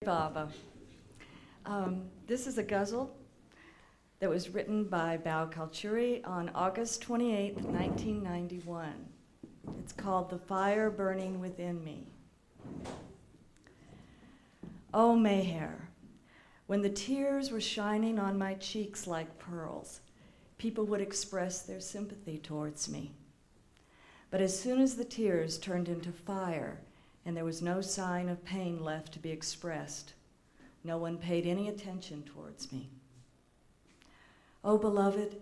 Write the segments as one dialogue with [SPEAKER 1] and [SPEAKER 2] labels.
[SPEAKER 1] Baba. This is a ghazal that was written by Bao Kalchuri on August 28, 1991. It's called The Fire Burning Within Me. Oh, Meher, when the tears were shining on my cheeks like pearls, people would express their sympathy towards me. But as soon as the tears turned into fire and there was no sign of pain left to be expressed, no one paid any attention towards me. Oh, beloved,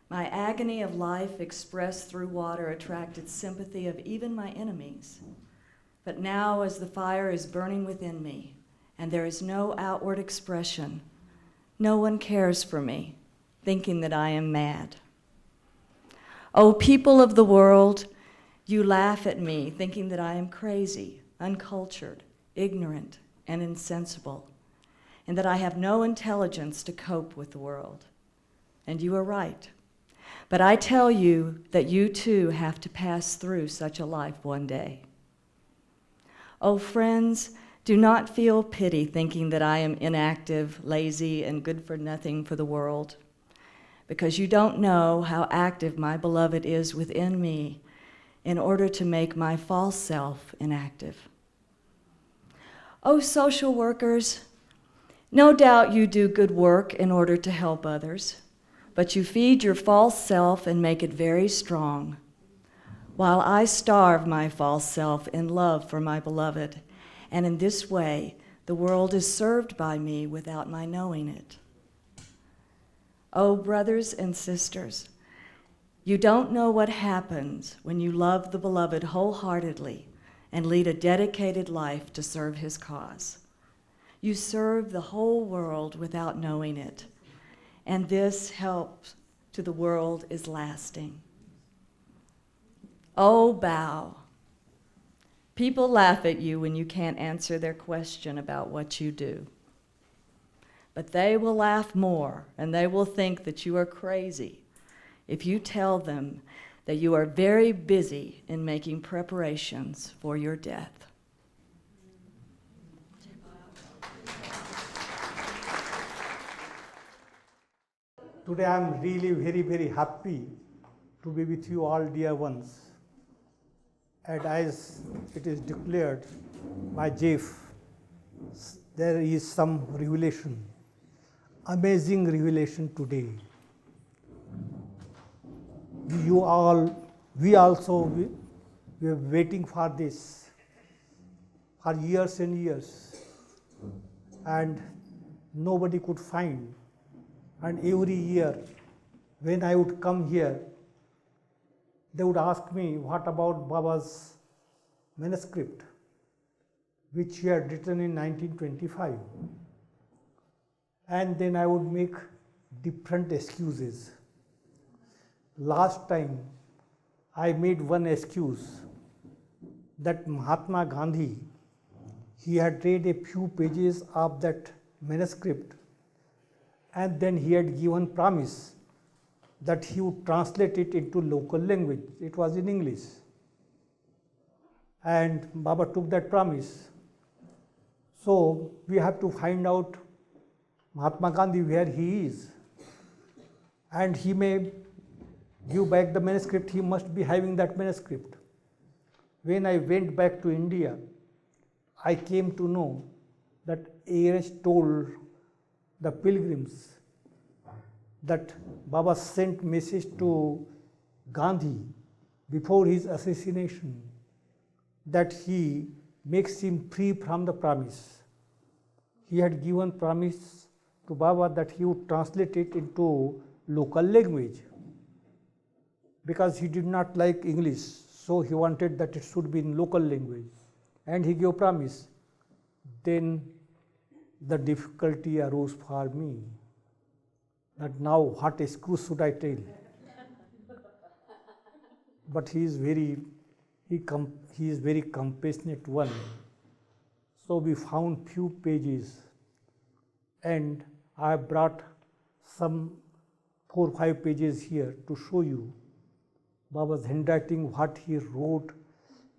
[SPEAKER 1] my agony of life expressed through water attracted sympathy of even my enemies. But now, as the fire is burning within me and there is no outward expression, no one cares for me, thinking that I am mad. Oh, people of the world, you laugh at me, thinking that I am crazy, uncultured, ignorant, and insensible, and that I have no intelligence to cope with the world. And you are right. But I tell you that you too have to pass through such a life one day. Oh, friends, do not feel pity thinking that I am inactive, lazy, and good for nothing for the world, because you don't know how active my beloved is within me in order to make my false self inactive. Oh, social workers, no doubt you do good work in order to help others, but you feed your false self and make it very strong, while I starve my false self in love for my beloved, and in this way the world is served by me without my knowing it. Oh, brothers and sisters, you don't know what happens when you love the beloved wholeheartedly and lead a dedicated life to serve his cause. You serve the whole world without knowing it, and this help to the world is lasting. Oh, Bao, people laugh at you when you can't answer their question about what you do. But they will laugh more, and they will think that you are crazy if you tell them that you are very busy in making preparations for your death.
[SPEAKER 2] Today I am really very happy to be with you all, dear ones. And as it is declared by Jeff, there is some revelation, amazing revelation today. We were waiting for this for years and years, and nobody could find. And every year, when I would come here, they would ask me, what about Baba's manuscript, which he had written in 1925? And then I would make different excuses. Last time, I made one excuse that Mahatma Gandhi, he had read a few pages of that manuscript, and then he had given promise that he would translate it into local language. It was in English. And Baba took that promise. So we have to find out Mahatma Gandhi where he is. And he may give back the manuscript, he must be having that manuscript. When I went back to India, I came to know that A.R.H. told the pilgrims that Baba sent message to Gandhi before his assassination that he makes him free from the promise. He had given promise to Baba that he would translate it into local language because he did not like English, so he wanted that it should be in local language, and he gave promise. Then the difficulty arose for me that now what excuse should I tell? But he is very compassionate one. So we found few pages, and I brought some 4 or 5 pages here to show you Baba's handwriting, what he wrote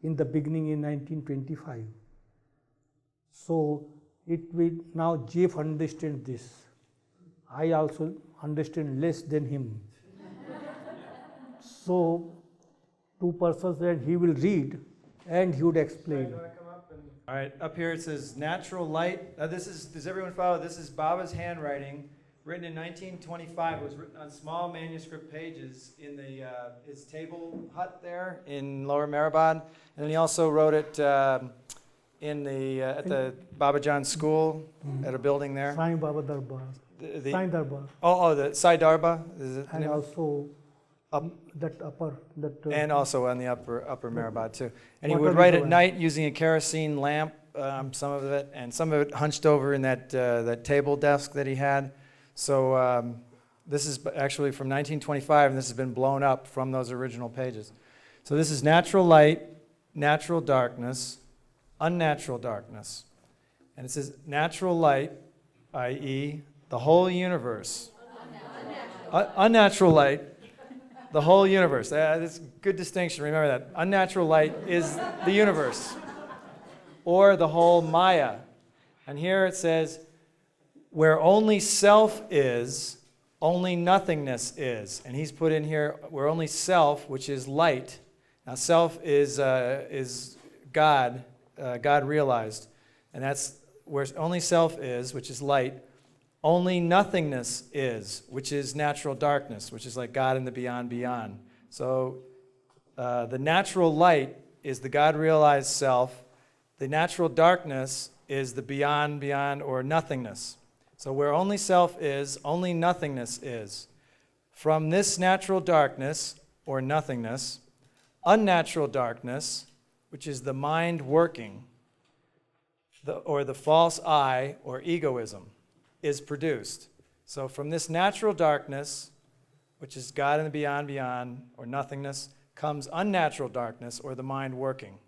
[SPEAKER 2] in the beginning in 1925. So it will now Jeff understands this. I also understand less than him. So, two persons and he will read and he would explain.
[SPEAKER 3] All right, up here it says natural light. Does everyone follow? This is Baba's handwriting, written in 1925. It was written on small manuscript pages in his table hut there in Lower Mehrabad. And then he also wrote it at the Babajan school at a building there.
[SPEAKER 2] Sai Baba Darbar. Sai Darbar.
[SPEAKER 3] The Sai Darbar. Is it the
[SPEAKER 2] And
[SPEAKER 3] name?
[SPEAKER 2] also
[SPEAKER 3] Up.
[SPEAKER 2] that upper, that
[SPEAKER 3] And also on the upper Mehrabad too. And he
[SPEAKER 2] What
[SPEAKER 3] would
[SPEAKER 2] are
[SPEAKER 3] write
[SPEAKER 2] the
[SPEAKER 3] at
[SPEAKER 2] ones?
[SPEAKER 3] night using a kerosene lamp, some of it, and some of it hunched over in that table desk that he had. So this is actually from 1925, and this has been blown up from those original pages. So this is natural light, natural darkness, unnatural darkness. And it says natural light, i.e., the whole universe. Unnatural light, the whole universe. That's a good distinction. Remember that. Unnatural light is the universe, or the whole Maya. And here it says, where only self is, only nothingness is. And he's put in here, where only self, which is light. Now, self is God, God realized. And that's where only self is, which is light. Only nothingness is, which is natural darkness, which is like God in the beyond beyond. So the natural light is the God-realized self. The natural darkness is the beyond beyond, or nothingness. So where only self is, only nothingness is. From this natural darkness, or nothingness, unnatural darkness, which is the mind working, or the false I, or egoism, is produced. So from this natural darkness, which is God in the beyond beyond, or nothingness, comes unnatural darkness, or the mind working.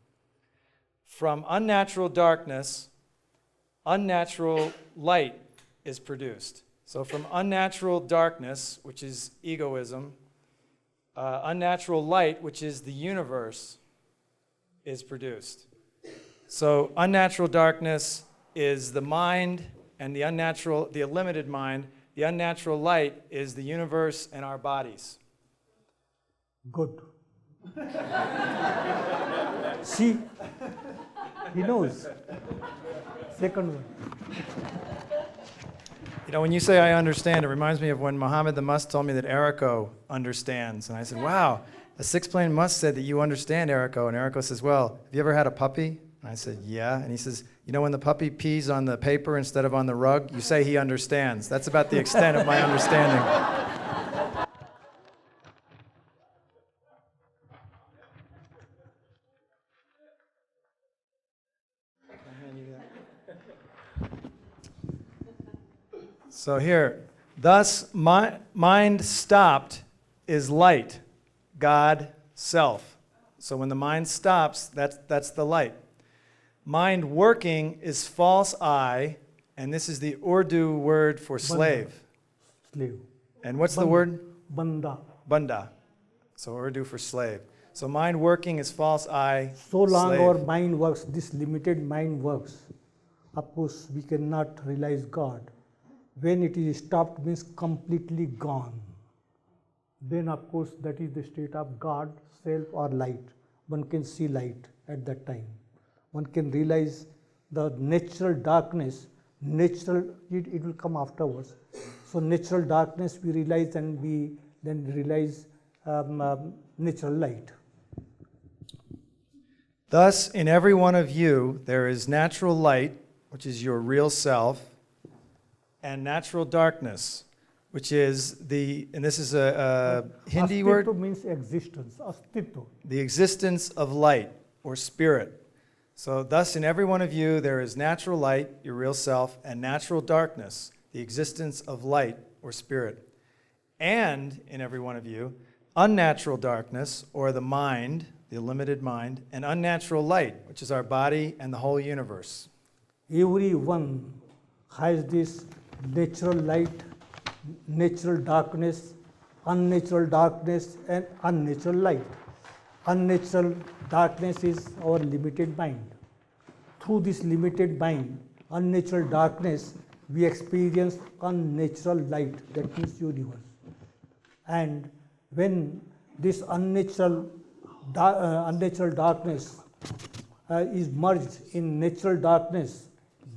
[SPEAKER 3] From unnatural darkness, unnatural light is produced. So from unnatural darkness, which is egoism, unnatural light, which is the universe, is produced. So unnatural darkness is the mind, and the limited mind. The unnatural light is the universe and our bodies.
[SPEAKER 2] good. See, he knows. Second one.
[SPEAKER 3] You know, when you say I understand, it reminds me of when Muhammad the Must told me that Eriko understands. And I said, wow, a six-plane Must said that you understand Eriko. And Eriko says, well, have you ever had a puppy? And I said, yeah. And he says, you know when the puppy pees on the paper instead of on the rug, you say he understands. That's about the extent of my understanding. So here, thus mind stopped is light, God, self. So when the mind stops, that's the light. Mind working is false I, and this is the Urdu word for slave.
[SPEAKER 2] Slave.
[SPEAKER 3] And what's the
[SPEAKER 2] Banda.
[SPEAKER 3] word?
[SPEAKER 2] Banda.
[SPEAKER 3] Banda. So Urdu for slave. So mind working is false I,
[SPEAKER 2] So long
[SPEAKER 3] slave.
[SPEAKER 2] our mind works, this limited mind works, of course we cannot realize God. When it is stopped means completely gone. Then of course that is the state of God, self or light. One can see light at that time. One can realize the natural darkness, it will come afterwards. So natural darkness we realize, and we then realize natural light.
[SPEAKER 3] Thus, in every one of you, there is natural light, which is your real self, and natural darkness, which is and this is a Hindi word,
[SPEAKER 2] Astitva means existence, astitva.
[SPEAKER 3] the existence of light or spirit. So thus in every one of you there is natural light, your real self, and natural darkness, the existence of light or spirit. And in every one of you, unnatural darkness, or the mind, the limited mind, and unnatural light, which is our body and the whole universe.
[SPEAKER 2] Everyone has this natural light, natural darkness, unnatural darkness, and unnatural light. Unnatural darkness is our limited mind. Through this limited mind, unnatural darkness, we experience unnatural light, that means universe. And when this unnatural darkness is merged in natural darkness,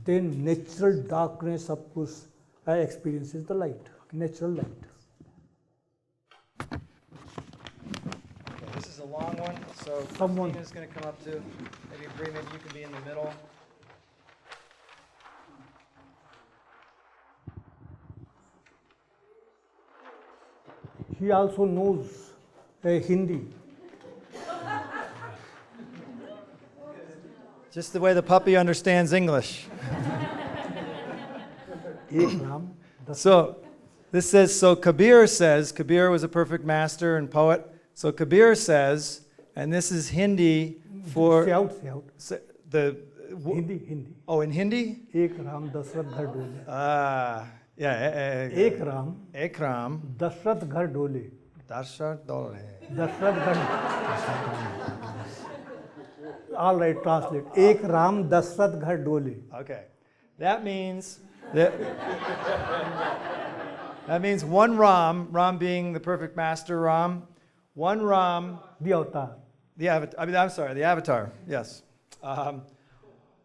[SPEAKER 2] then natural darkness, of course, experiences the light, natural light.
[SPEAKER 3] This is a long one, so
[SPEAKER 2] Someone-
[SPEAKER 3] Christina's going to come up too. Maybe Bree, maybe you can be in the middle.
[SPEAKER 2] He also knows Hindi.
[SPEAKER 3] Just the way the puppy understands English.
[SPEAKER 2] Ek Ram,
[SPEAKER 3] So this says, so Kabir says, Kabir was a perfect master and poet. So Kabir says, and this is Hindi for
[SPEAKER 2] say out.
[SPEAKER 3] the,
[SPEAKER 2] Hindi.
[SPEAKER 3] oh, in Hindi?
[SPEAKER 2] Ek Ram Dasrath Ghar Dole.
[SPEAKER 3] Yeah.
[SPEAKER 2] Ek Ram
[SPEAKER 3] Ekram,
[SPEAKER 2] Dasrath Ghar Dole.
[SPEAKER 3] Darshar Dole.
[SPEAKER 2] Dasrath Ghar. All right, translate. Ek Ram Dasrath Ghar Dole.
[SPEAKER 3] Okay. That means that, that means one Ram being the perfect master Ram, one Ram,
[SPEAKER 2] The avatar.
[SPEAKER 3] the avatar, yes.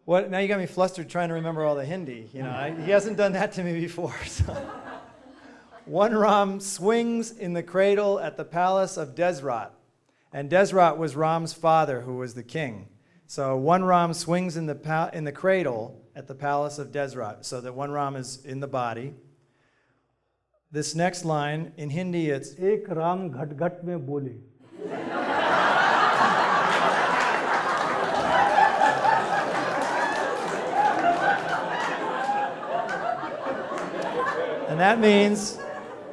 [SPEAKER 3] What, now you got me flustered trying to remember all the Hindi. You know, he hasn't done that to me before. So. One Ram swings in the cradle at the palace of Desrat. And Desrat was Ram's father, who was the king. So one Ram swings in the cradle at the palace of Desrat. So that one Ram is in the body. This next line, in Hindi, it's
[SPEAKER 2] Ek Ram Ghat Ghat mein bole.
[SPEAKER 3] and that means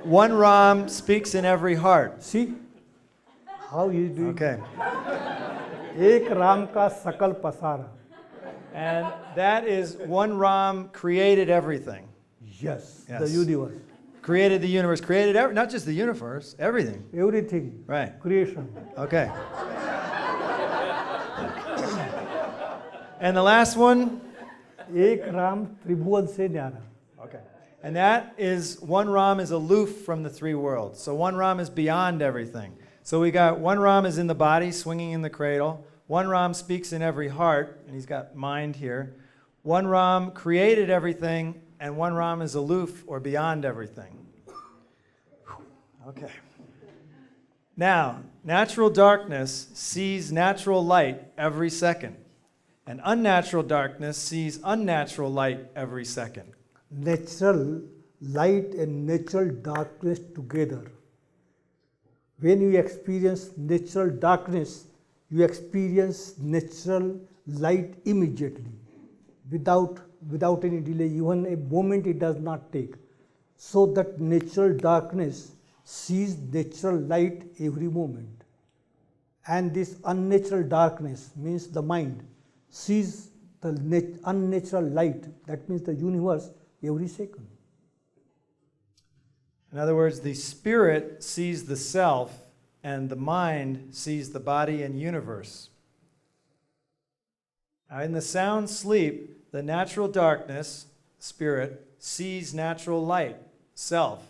[SPEAKER 3] one Ram speaks in every heart.
[SPEAKER 2] See how he is doing.
[SPEAKER 3] Okay.
[SPEAKER 2] Ek Ram ka sakal pasara.
[SPEAKER 3] And that is one Ram created everything.
[SPEAKER 2] Yes,
[SPEAKER 3] Yes.
[SPEAKER 2] the universe.
[SPEAKER 3] Created the universe, not just the universe, everything.
[SPEAKER 2] Everything.
[SPEAKER 3] Right.
[SPEAKER 2] Creation.
[SPEAKER 3] Okay. And the last one?
[SPEAKER 2] Ek Ram Tribhuvan se nyara.
[SPEAKER 3] Okay. And that is one Ram is aloof from the three worlds. So one Ram is beyond everything. So we got one Ram is in the body, swinging in the cradle. One Ram speaks in every heart, and he's got mind here. One Ram created everything, and one Ram is aloof or beyond everything. Okay. Now, natural darkness sees natural light every second, and unnatural darkness sees unnatural light every second.
[SPEAKER 2] Natural light and natural darkness together. When you experience natural darkness, you experience natural light immediately, without any delay. Even a moment it does not take. So that natural darkness sees natural light every moment. And this unnatural darkness means the mind sees the unnatural light, that means the universe, every second.
[SPEAKER 3] In other words, the spirit sees the self, and the mind sees the body and universe. Now, in the sound sleep, the natural darkness, spirit, sees natural light, self.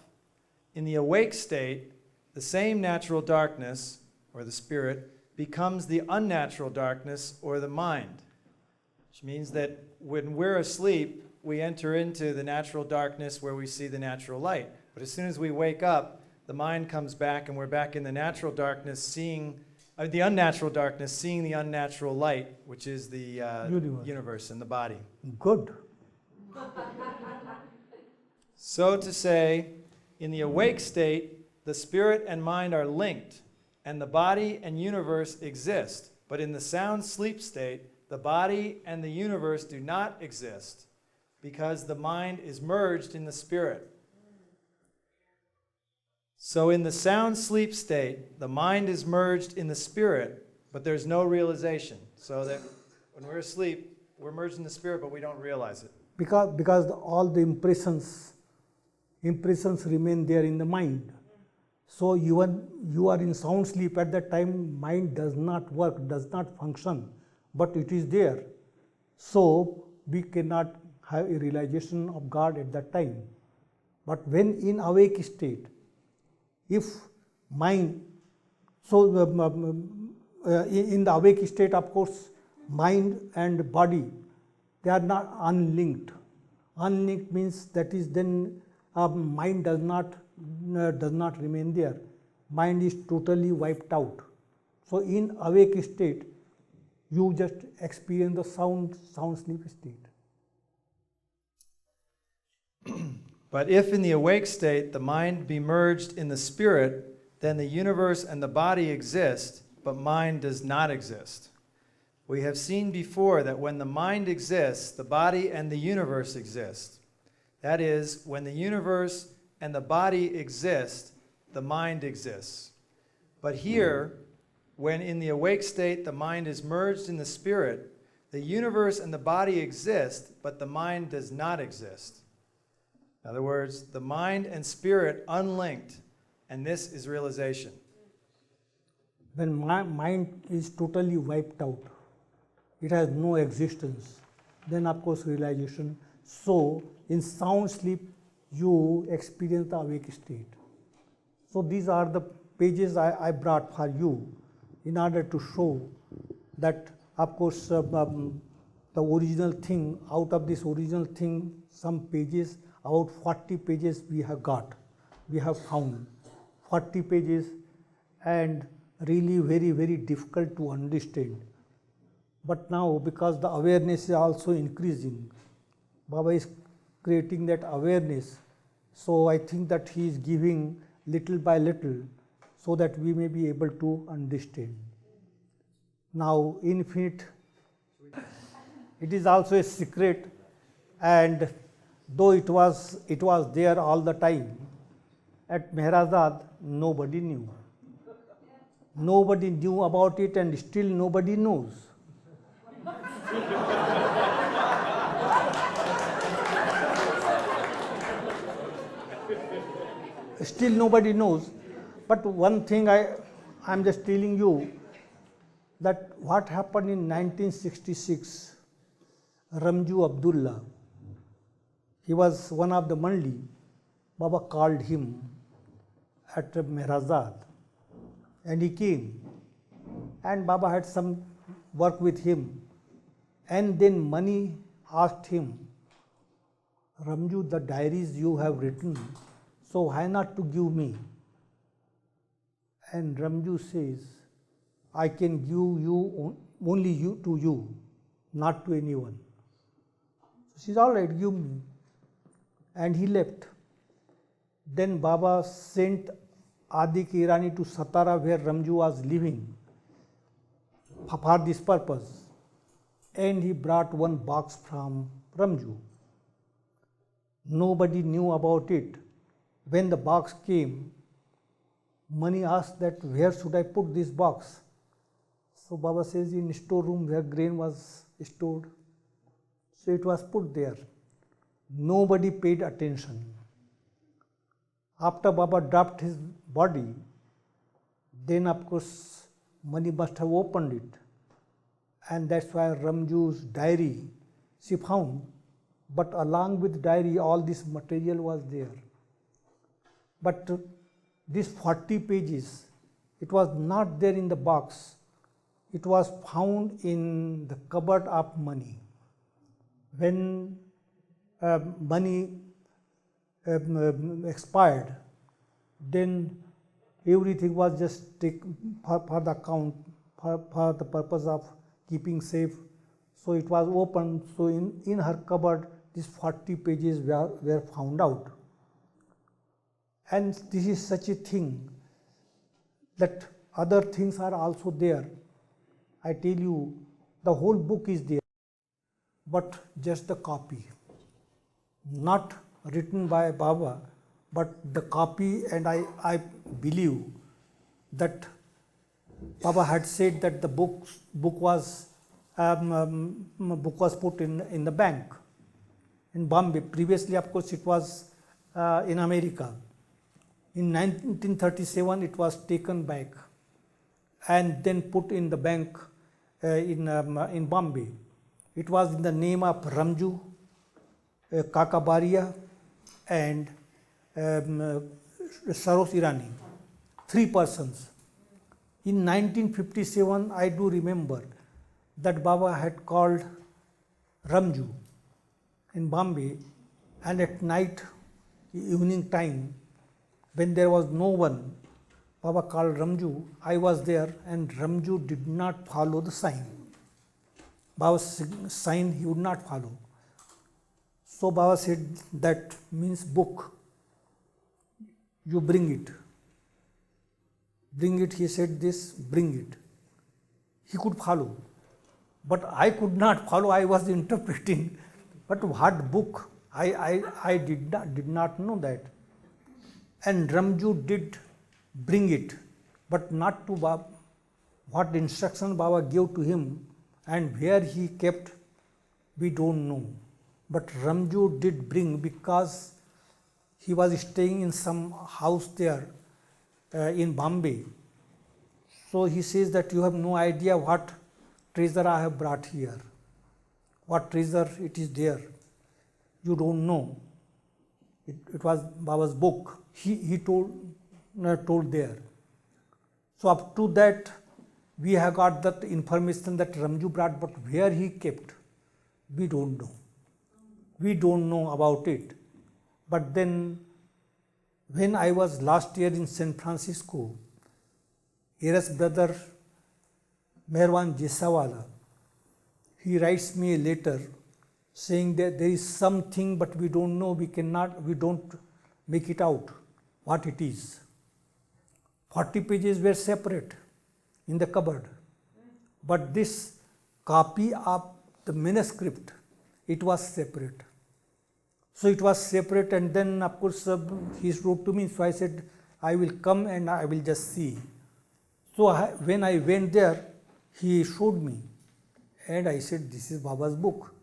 [SPEAKER 3] In the awake state, the same natural darkness, or the spirit, becomes the unnatural darkness, or the mind. Which means that when we're asleep, we enter into the natural darkness where we see the natural light. But as soon as we wake up, the mind comes back and we're back in the natural darkness, seeing the unnatural darkness, seeing the unnatural light, which is the universe and the body.
[SPEAKER 2] Good.
[SPEAKER 3] So to say, in the awake state, the spirit and mind are linked, and the body and universe exist. But in the sound sleep state, the body and the universe do not exist, because the mind is merged in the spirit. So in the sound sleep state, the mind is merged in the spirit, but there's no realization. So that when we're asleep, we're merged in the spirit, but we don't realize it.
[SPEAKER 2] Because all the impressions remain there in the mind. So even you are in sound sleep, at that time mind does not work, does not function, but it is there. So we cannot have a realization of God at that time. But when in awake state, if mind, so in the awake state, of course, mind and body, they are not unlinked. Unlinked means that is then mind does not remain there. Mind is totally wiped out. So in awake state, you just experience the sound sleep state.
[SPEAKER 3] But if in the awake state the mind be merged in the spirit, then the universe and the body exist, but mind does not exist. We have seen before that when the mind exists, the body and the universe exist. That is, when the universe and the body exist, the mind exists. But here, when in the awake state the mind is merged in the spirit, the universe and the body exist, but the mind does not exist. In other words, the mind and spirit unlinked, and this is realization.
[SPEAKER 2] When my mind is totally wiped out, it has no existence, then of course realization. So in sound sleep, you experience the awake state. So these are the pages I brought for you in order to show that of course the original thing, out of this original thing, some pages, about 40 pages we have found, 40 pages, and really very difficult to understand. But now because the awareness is also increasing, Baba is creating that awareness, so I think that he is giving little by little so that we may be able to understand. Now infinite, it is also a secret, and though it was there all the time, at Meherazad nobody knew. Nobody knew about it, and still nobody knows. Still nobody knows. But one thing I'm just telling you, that what happened in 1966, Ramju Abdullah, he was one of the Mandi. Baba called him at Meherazad, and he came, and Baba had some work with him, and then Mani asked him, Ramju, the diaries you have written, so why not to give me? And Ramju says, I can give you only you to you, not to anyone. So she says, all right, give me. And he left. Then Baba sent Adi Ki Irani to Satara, where Ramju was living, for this purpose. And he brought one box from Ramju. Nobody knew about it. When the box came, Mani asked that where should I put this box? So Baba says in storeroom where grain was stored. So it was put there. Nobody paid attention. After Baba dropped his body, then of course Mani must have opened it. And that's why Ramju's diary she found. But along with diary, all this material was there. But these 40 pages, it was not there in the box. It was found in the cupboard of Mani. When Mani expired, then everything was just taken for the account, for the purpose of keeping safe. So it was opened. So in her cupboard, these 40 pages were found out. And this is such a thing that other things are also there. I tell you, the whole book is there, but just the copy, not written by Baba, but the copy. And I believe that Baba had said that the book was put in the bank in Bombay. Previously, of course, it was in America. In 1937, it was taken back and then put in the bank in Bombay. It was in the name of Ramju, Kakabaria and Saros Irani, 3 persons. In 1957, I do remember that Baba had called Ramju in Bombay, and at night, evening time, when there was no one, Baba called Ramju. I was there, and Ramju did not follow the sign. Baba's sign he would not follow. So Baba said, that means book. You bring it. Bring it, he said this, bring it. He could follow. But I could not follow, I was interpreting. But what book? I did not know that. And Ramju did bring it, but not to Baba. What instruction Baba gave to him and where he kept, we don't know. But Ramju did bring, because he was staying in some house there in Bombay. So he says that you have no idea what treasure I have brought here. What treasure it is there. You don't know. It was Baba's book. He told there. So up to that, we have got that information that Ramju brought, but where he kept, we don't know. We don't know about it. But then, when I was last year in San Francisco, Era's brother, Meherwan Jesawala, he writes me a letter saying that there is something, but we don't know, we don't make it out what it is. 40 pages were separate in the cupboard, but this copy of the manuscript, it was separate. So it was separate, and then of course he wrote to me, so I said, I will come and I will just see. So when I went there, he showed me, and I said, this is Baba's book,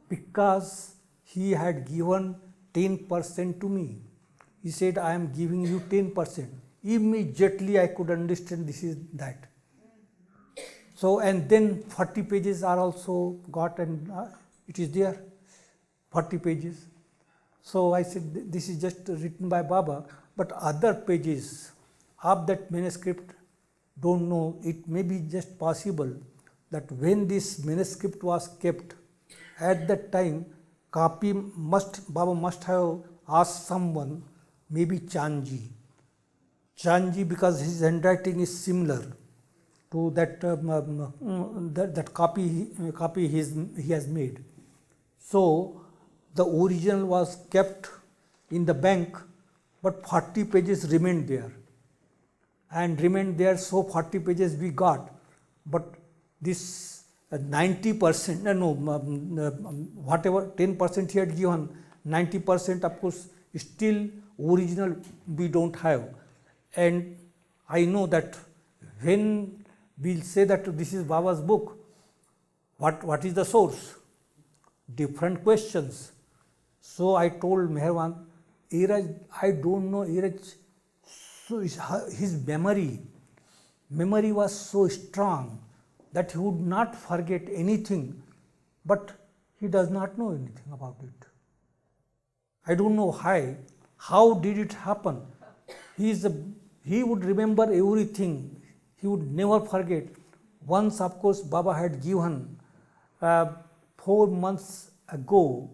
[SPEAKER 2] because he had given 10% to me. He said, I am giving you 10%. Immediately I could understand this is that. So, and then 40 pages are also got, and it is there, 40 pages. So I said, this is just written by Baba, but other pages of that manuscript, don't know. It may be just possible that when this manuscript was kept, at that time, Baba must have asked someone, maybe Chanji, because his handwriting is similar to that copy he has made. So the original was kept in the bank, but 40 pages remained there. So 40 pages we got, but this 90%, whatever 10% he had given, 90% of course still original we don't have. And I know that when we'll say that this is Baba's book, what is the source? Different questions. So I told Meherwan, Iraj, I don't know Iraj. So his memory was so strong that he would not forget anything, but he does not know anything about it. I don't know how did it happen. He would remember everything. He would never forget. Once, of course, Baba had given 4 months ago,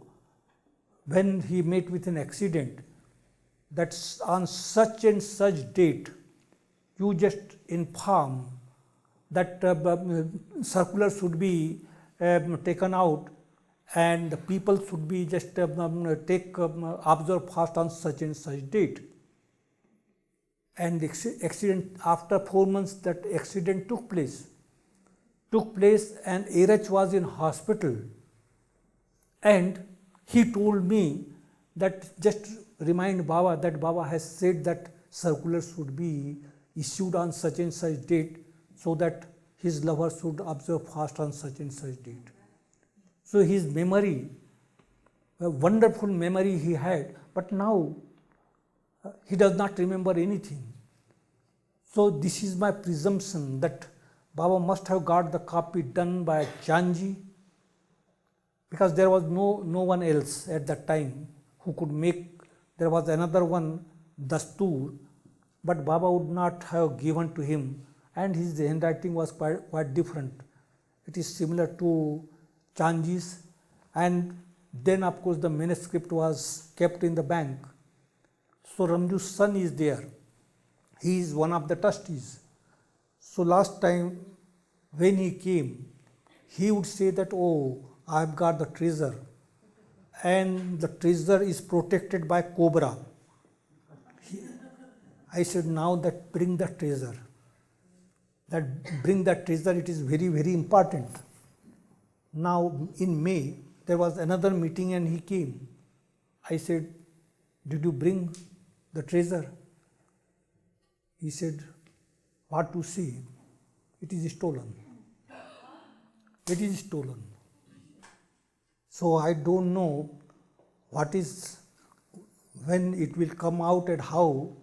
[SPEAKER 2] when he met with an accident, that on such and such date, you just inform that circular should be taken out, and the people should be just observe fast on such and such date. And the accident, after 4 months, that accident took place, and Erach was in hospital, and he told me that just remind Baba that Baba has said that circular should be issued on such and such date, so that his lover should observe fast on such and such date. So his memory, a wonderful memory he had, but now he does not remember anything. So this is my presumption that Baba must have got the copy done by Chanji, because there was no one else at that time who could make. There was another one, Dastur, but Baba would not have given to him, and his handwriting was quite different. It is similar to Chanji's, and then of course the manuscript was kept in the bank. So Ramju's son is there. He is one of the trustees. So last time when he came, he would say that, oh, I have got the treasure, and the treasure is protected by cobra. I said, now that bring the treasure. Bring that treasure, it is very, very important. Now in May, there was another meeting and he came. I said, did you bring the treasure? He said, what to see? It is stolen. It is stolen. So I don't know what is, when it will come out and how,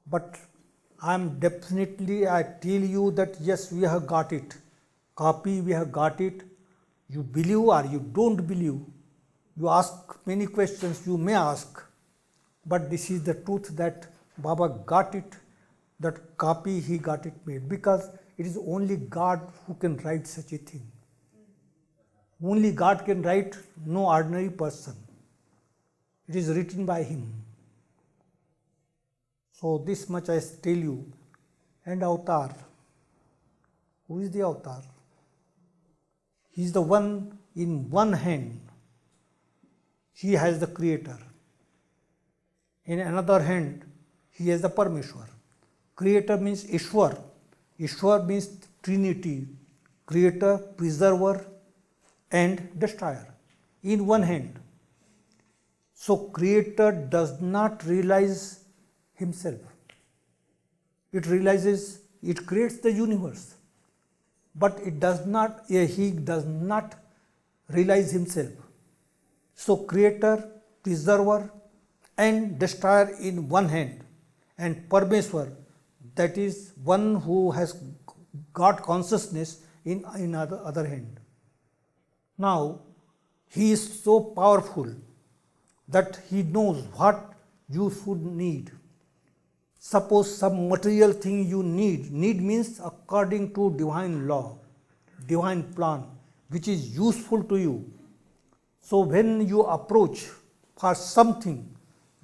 [SPEAKER 2] but I tell you that yes, we have got it. Copy, we have got it. You believe or you don't believe. You ask many questions, you may ask, but this is the truth that Baba got it, that copy he got it made, because it is only God who can write such a thing. Only God can write, no ordinary person. It is written by him. So this much I tell you. And Avatar. Who is the Avatar? He is the one in one hand. He has the Creator. In another hand, he has the Parmeshwar. Creator means Ishwar. Ishwar means Trinity. Creator, preserver, and destroyer. In one hand. So Creator does not realize himself. It realizes, it creates the universe, but he does not realize himself. So Creator, preserver, and destroyer in one hand, and Parmeshwar, that is one who has got consciousness in other hand. Now he is so powerful that he knows what you should need. Suppose some material thing you need means according to divine law, divine plan, which is useful to you. So when you approach for something,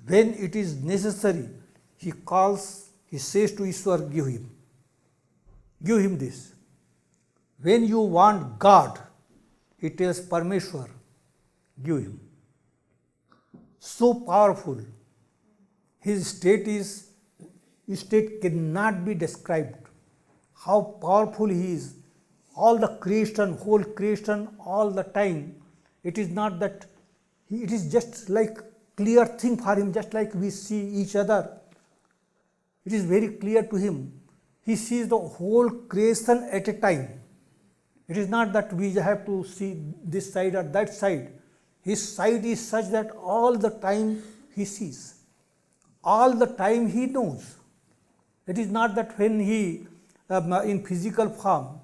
[SPEAKER 2] when it is necessary, he says to Ishwar, give him this. When you want God, he tells Parmeshwar, give him. So powerful. His state cannot be described. How powerful he is. All the creation, whole creation, all the time. It is not that, it is just like clear thing for him, just like we see each other. It is very clear to him. He sees the whole creation at a time. It is not that we have to see this side or that side. His sight is such that all the time he sees. All the time he knows. It is not that when he, in physical form,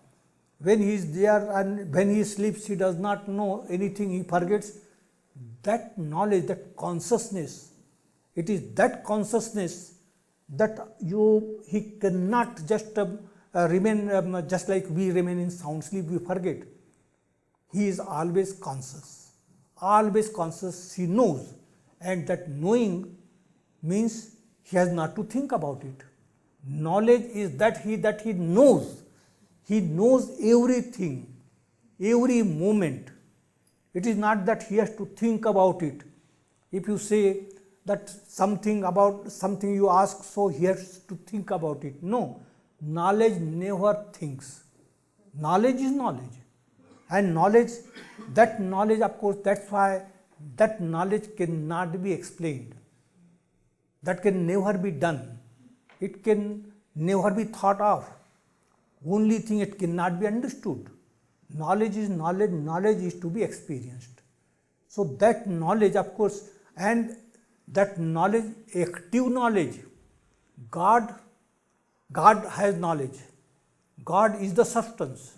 [SPEAKER 2] when he is there and when he sleeps, he does not know anything, he forgets. That knowledge, that consciousness, it is that consciousness that he cannot just remain just like we remain in sound sleep, we forget. He is always conscious. Always conscious, he knows. And that knowing means he has not to think about it. Knowledge is that he knows. He knows everything, every moment. It is not that he has to think about it. If you say that something about something you ask, so he has to think about it. No, knowledge never thinks. Knowledge is knowledge. And knowledge, of course, that's why that knowledge cannot be explained. That can never be done. It can never be thought of. Only thing, it cannot be understood. Knowledge is knowledge, knowledge is to be experienced. So that knowledge, of course, and that knowledge, active knowledge, God has knowledge. God is the substance.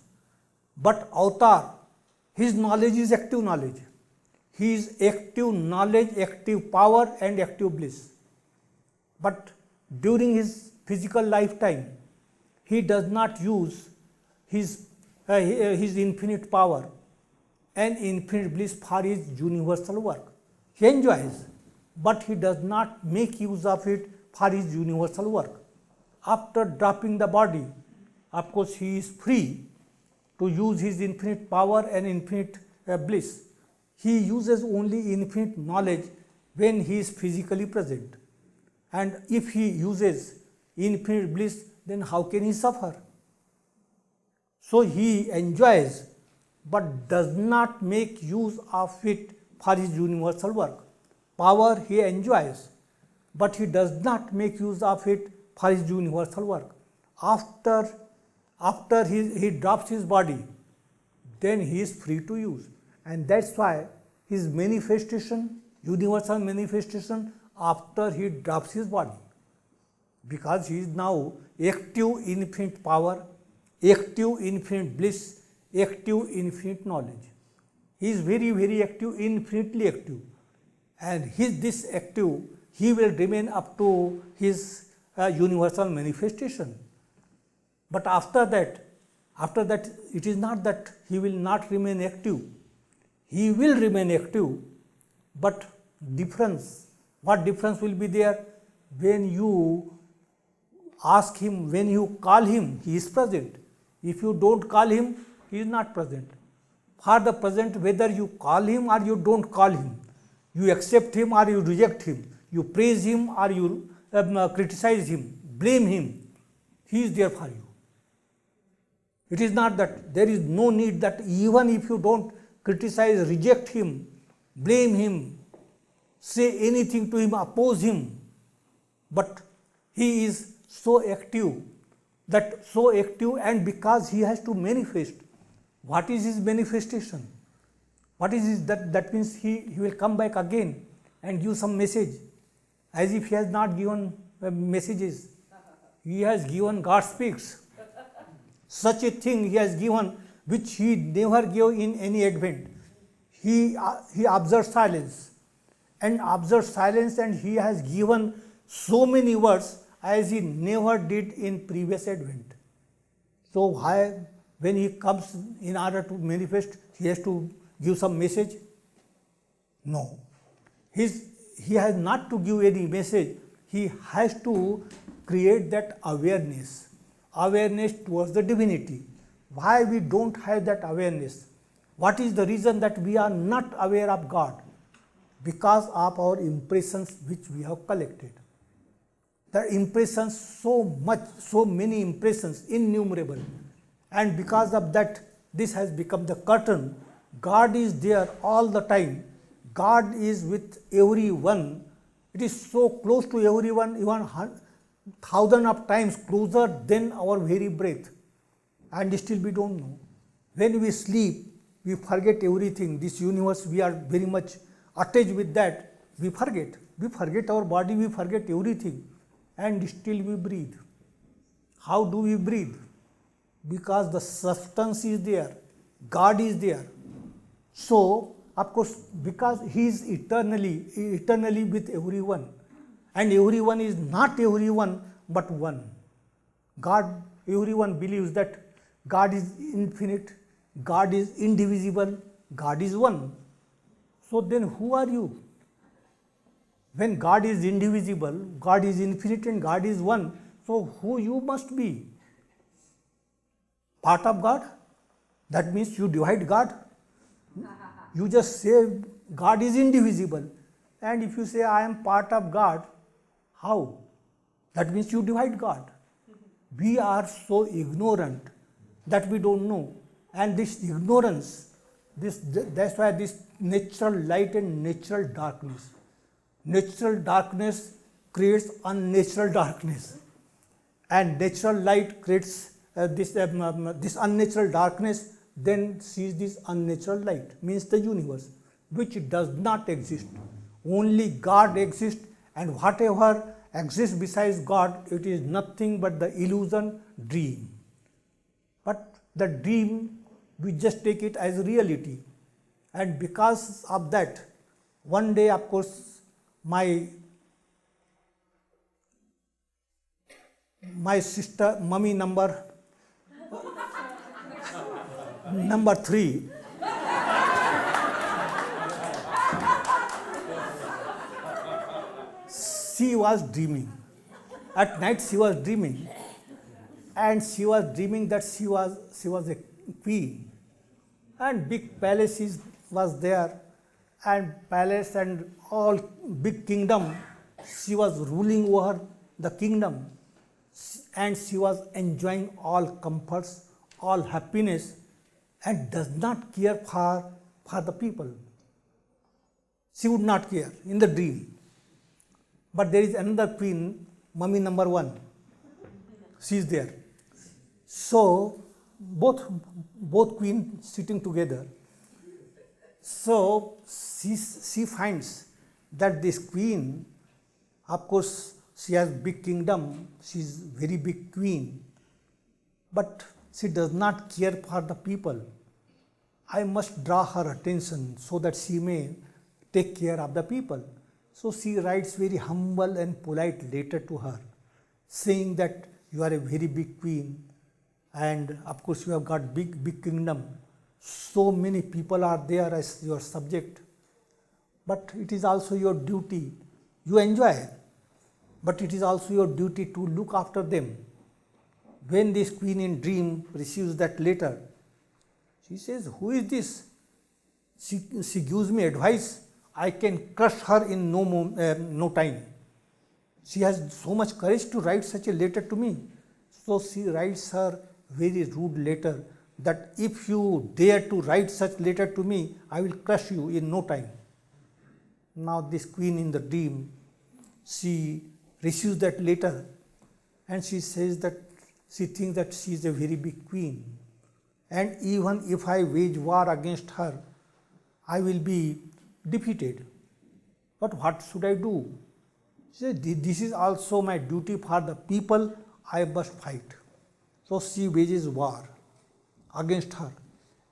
[SPEAKER 2] But Avatar, His knowledge is active knowledge. He is active knowledge, active power and active bliss. But during his physical lifetime, he does not use his infinite power and infinite bliss for his universal work. He enjoys, but he does not make use of it for his universal work. After dropping the body, of course, he is free to use his infinite power and infinite bliss. He uses only infinite knowledge when he is physically present. And if he uses infinite bliss, then how can he suffer? So he enjoys but does not make use of it for his universal work. Power he enjoys, but he does not make use of it for his universal work. After he drops his body, then he is free to use. And that's why his manifestation, universal manifestation, after he drops his body, because he is now active infinite power, active infinite bliss, active infinite knowledge. He is very, very active, infinitely active. And this active, he will remain up to his universal manifestation. But after that, it is not that he will not remain active. He will remain active, but what difference will be there? When you ask him, when you call him, he is present. If you don't call him, he is not present. For the present, whether you call him or you don't call him, you accept him or you reject him, you praise him or you criticize him, blame him, he is there for you. It is not that there is no need that even if you don't criticize, reject him, blame him, say anything to him, oppose him, but he is so active, and because he has to manifest. What is his manifestation? What is his, that means he will come back again and give some message, as if he has not given messages. He has given God speaks. Such a thing he has given which he never gave in any advent. He observed silence and he has given so many words as he never did in previous advent. So when he comes in order to manifest, he has to give some message? No. He has not to give any message. He has to create that awareness towards the divinity. Why we don't have that awareness? What is the reason that we are not aware of God? Because of our impressions which we have collected. The impressions, so many impressions, innumerable. And because of that, this has become the curtain. God is there all the time. God is with everyone. It is so close to everyone, even thousands of times closer than our very breath. And still we don't know. When we sleep, we forget everything. This universe, we are very much attached with that. We forget. We forget our body, we forget everything. And still we breathe. How do we breathe? Because the substance is there. God is there. So, of course, because he is eternally with everyone. And everyone is not everyone, but one. Everyone believes that God is infinite, God is indivisible, God is one. So then who are you? When God is indivisible, God is infinite and God is one, so who you must be? Part of God? That means you divide God. You just say God is indivisible, and if you say I am part of God, how? That means you divide God. We are so ignorant that we don't know, and this ignorance, that's why this natural light and natural darkness. Natural darkness creates unnatural darkness, and natural light creates this unnatural darkness, then sees this unnatural light, means the universe, which does not exist. Only God exists, and whatever exists besides God, it is nothing but the illusion, dream. But the dream we just take it as reality. And because of that, one day, of course, my sister, mummy number 3, she was dreaming. At night she was dreaming, and she was dreaming that she was a queen, and big palaces was there, and palace and all big kingdom. She was ruling over the kingdom, and she was enjoying all comforts, all happiness, and does not care for the people. She would not care in the dream. But there is another queen, mummy number 1. She is there. So both queens sitting together. So she finds that this queen, of course, she has big kingdom. She is very big queen, but she does not care for the people. I must draw her attention so that she may take care of the people. So she writes very humble and polite letter to her, saying that you are a very big queen, and of course you have got big kingdom. So many people are there as your subject, but it is also your duty. You enjoy, but it is also your duty to look after them. When this queen in dream receives that letter, she says, "Who is this? She gives me advice. I can crush her in no time. She has so much courage to write such a letter to me." So she writes her very rude letter that if you dare to write such letter to me, I will crush you in no time. Now this queen in the dream, she receives that letter, and she says that she thinks that she is a very big queen, and even if I wage war against her, I will be defeated. But what should I do? She said, "This is also my duty for the people. I must fight." So she wages war against her,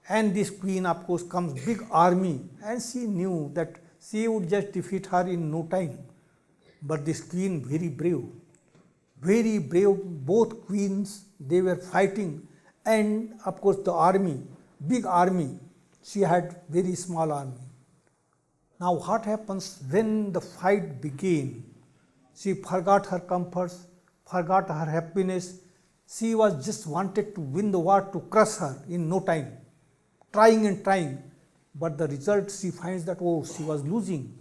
[SPEAKER 2] and this queen, of course, comes big army, and she knew that she would just defeat her in no time. But this queen, very brave, both queens, they were fighting, and of course the army, big army, she had very small army. Now what happens when the fight began? She forgot her comforts, forgot her happiness. She was just wanted to win the war, to crush her in no time, trying and trying. But the result, she finds that, oh, she was losing.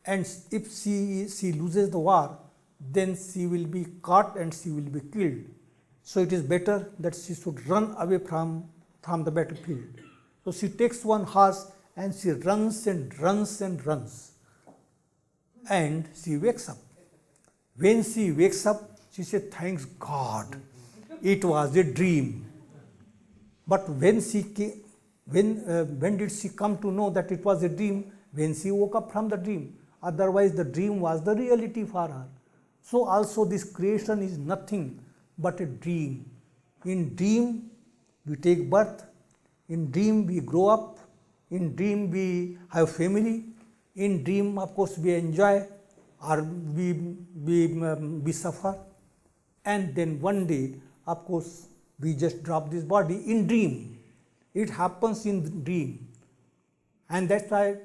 [SPEAKER 2] And if she loses the war, then she will be caught and she will be killed. So it is better that she should run away from the battlefield. So she takes one horse and she runs and runs and runs. And she wakes up. When she wakes up, she said, "Thanks God, it was a dream." But when did she come to know that it was a dream? When she woke up from the dream. Otherwise, the dream was the reality for her. So also this creation is nothing but a dream. In dream, we take birth. In dream, we grow up. In dream, we have family. In dream, of course, we enjoy, or we suffer. And then one day, of course, we just drop this body in dream. It happens in dream. And that's why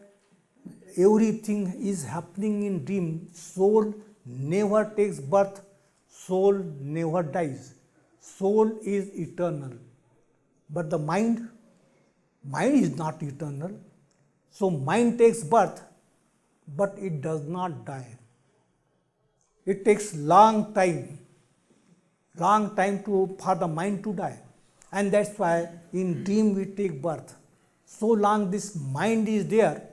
[SPEAKER 2] everything is happening in dream. Soul never takes birth. Soul never dies. Soul is eternal. But the mind is not eternal. So mind takes birth, but it does not die. It takes long time for the mind to die. And that's why in dream we take birth. So long this mind is there,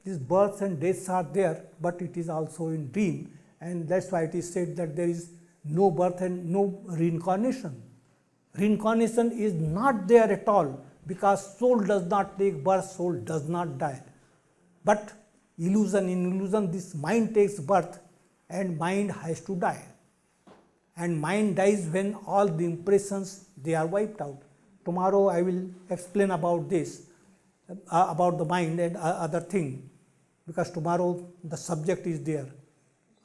[SPEAKER 2] these births and deaths are there, but it is also in dream. And that's why it is said that there is no birth and no reincarnation. Reincarnation is not there at all, because soul does not take birth, soul does not die. But in illusion, this mind takes birth and mind has to die. And mind dies when all the impressions, they are wiped out. tomorrow I will explain about this, about the mind and other thing, because tomorrow the subject is there,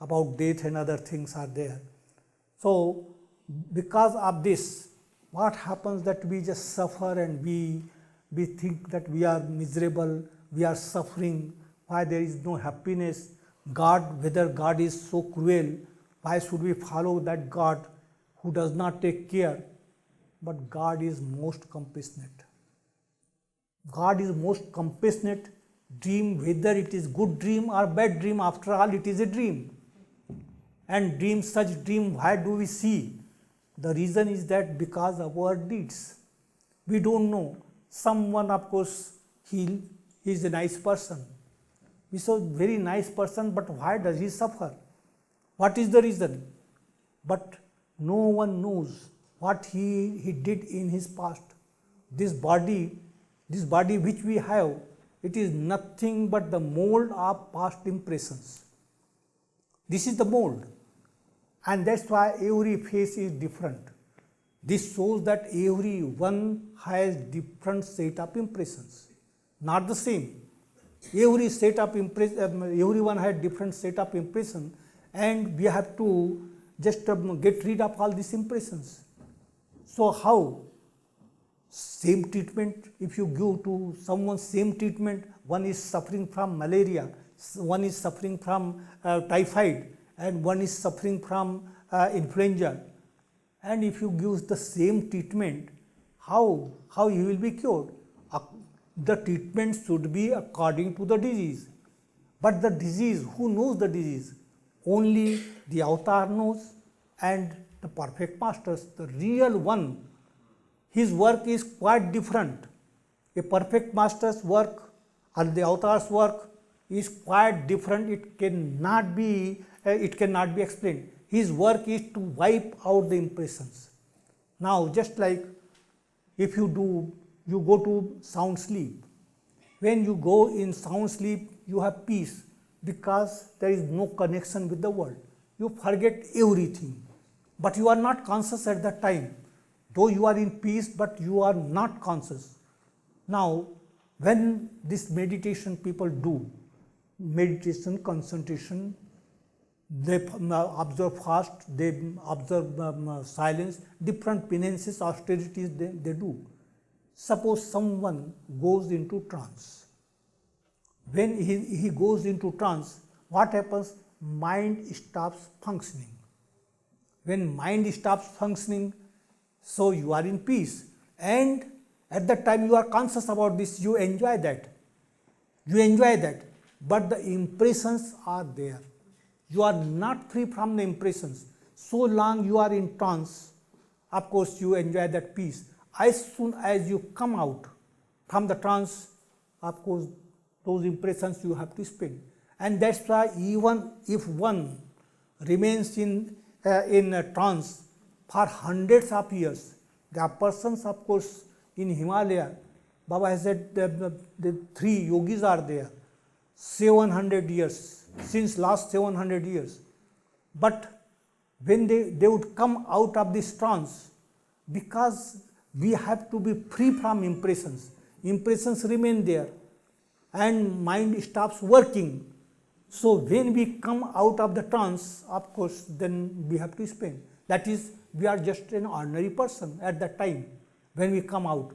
[SPEAKER 2] about death and other things are there. So because of this, what happens that we just suffer and we think that we are miserable, we are suffering, why there is no happiness, God, whether God is so cruel, why should we follow that God who does not take care? But God is most compassionate. God is most compassionate. Dream, whether it is good dream or bad dream, after all it is a dream. And dream, such dream, why do we see? The reason is that because of our deeds. We don't know. Someone, of course, he is a nice person. He is a very nice person, but why does he suffer? What is the reason? But no one knows what he did in his past. This body which we have, it is nothing but the mold of past impressions. This is the mold. And that's why every face is different. This shows that everyone has different set of impressions, not the same. Every set of everyone has different set of impression, and we have to just get rid of all these impressions. So how? Same treatment, if you give to someone same treatment, one is suffering from malaria, one is suffering from typhoid, and one is suffering from influenza, and if you give the same treatment, how he will be cured? The treatment should be according to the disease. But the disease, who knows the disease? Only the avatar knows, and the perfect masters, the real one. His work is quite different. A perfect master's work and the avatar's work is quite different. It cannot be explained. His work is to wipe out the impressions. Now, just like if you go to sound sleep. When you go in sound sleep, you have peace because there is no connection with the world. You forget everything, but you are not conscious at that time. Though you are in peace, but you are not conscious. Now, when this meditation people do, meditation, concentration, they observe fast, they observe silence, different penances, austerities they do. Suppose someone goes into trance. When he goes into trance, what happens? Mind stops functioning. When mind stops functioning, so you are in peace, and at that time you are conscious about this, you enjoy that. But the impressions are there. You are not free from the impressions. So long you are in trance, of course you enjoy that peace. As soon as you come out from the trance, of course those impressions you have to spin. And that's why even if one remains in a trance for hundreds of years, there are persons, of course, in Himalaya, Baba has said the 3 yogis are there, 700 years, since last 700 years. But when they would come out of this trance, because we have to be free from impressions remain there, and mind stops working. So when we come out of the trance, of course, then we have to spin. That is, we are just an ordinary person at that time when we come out.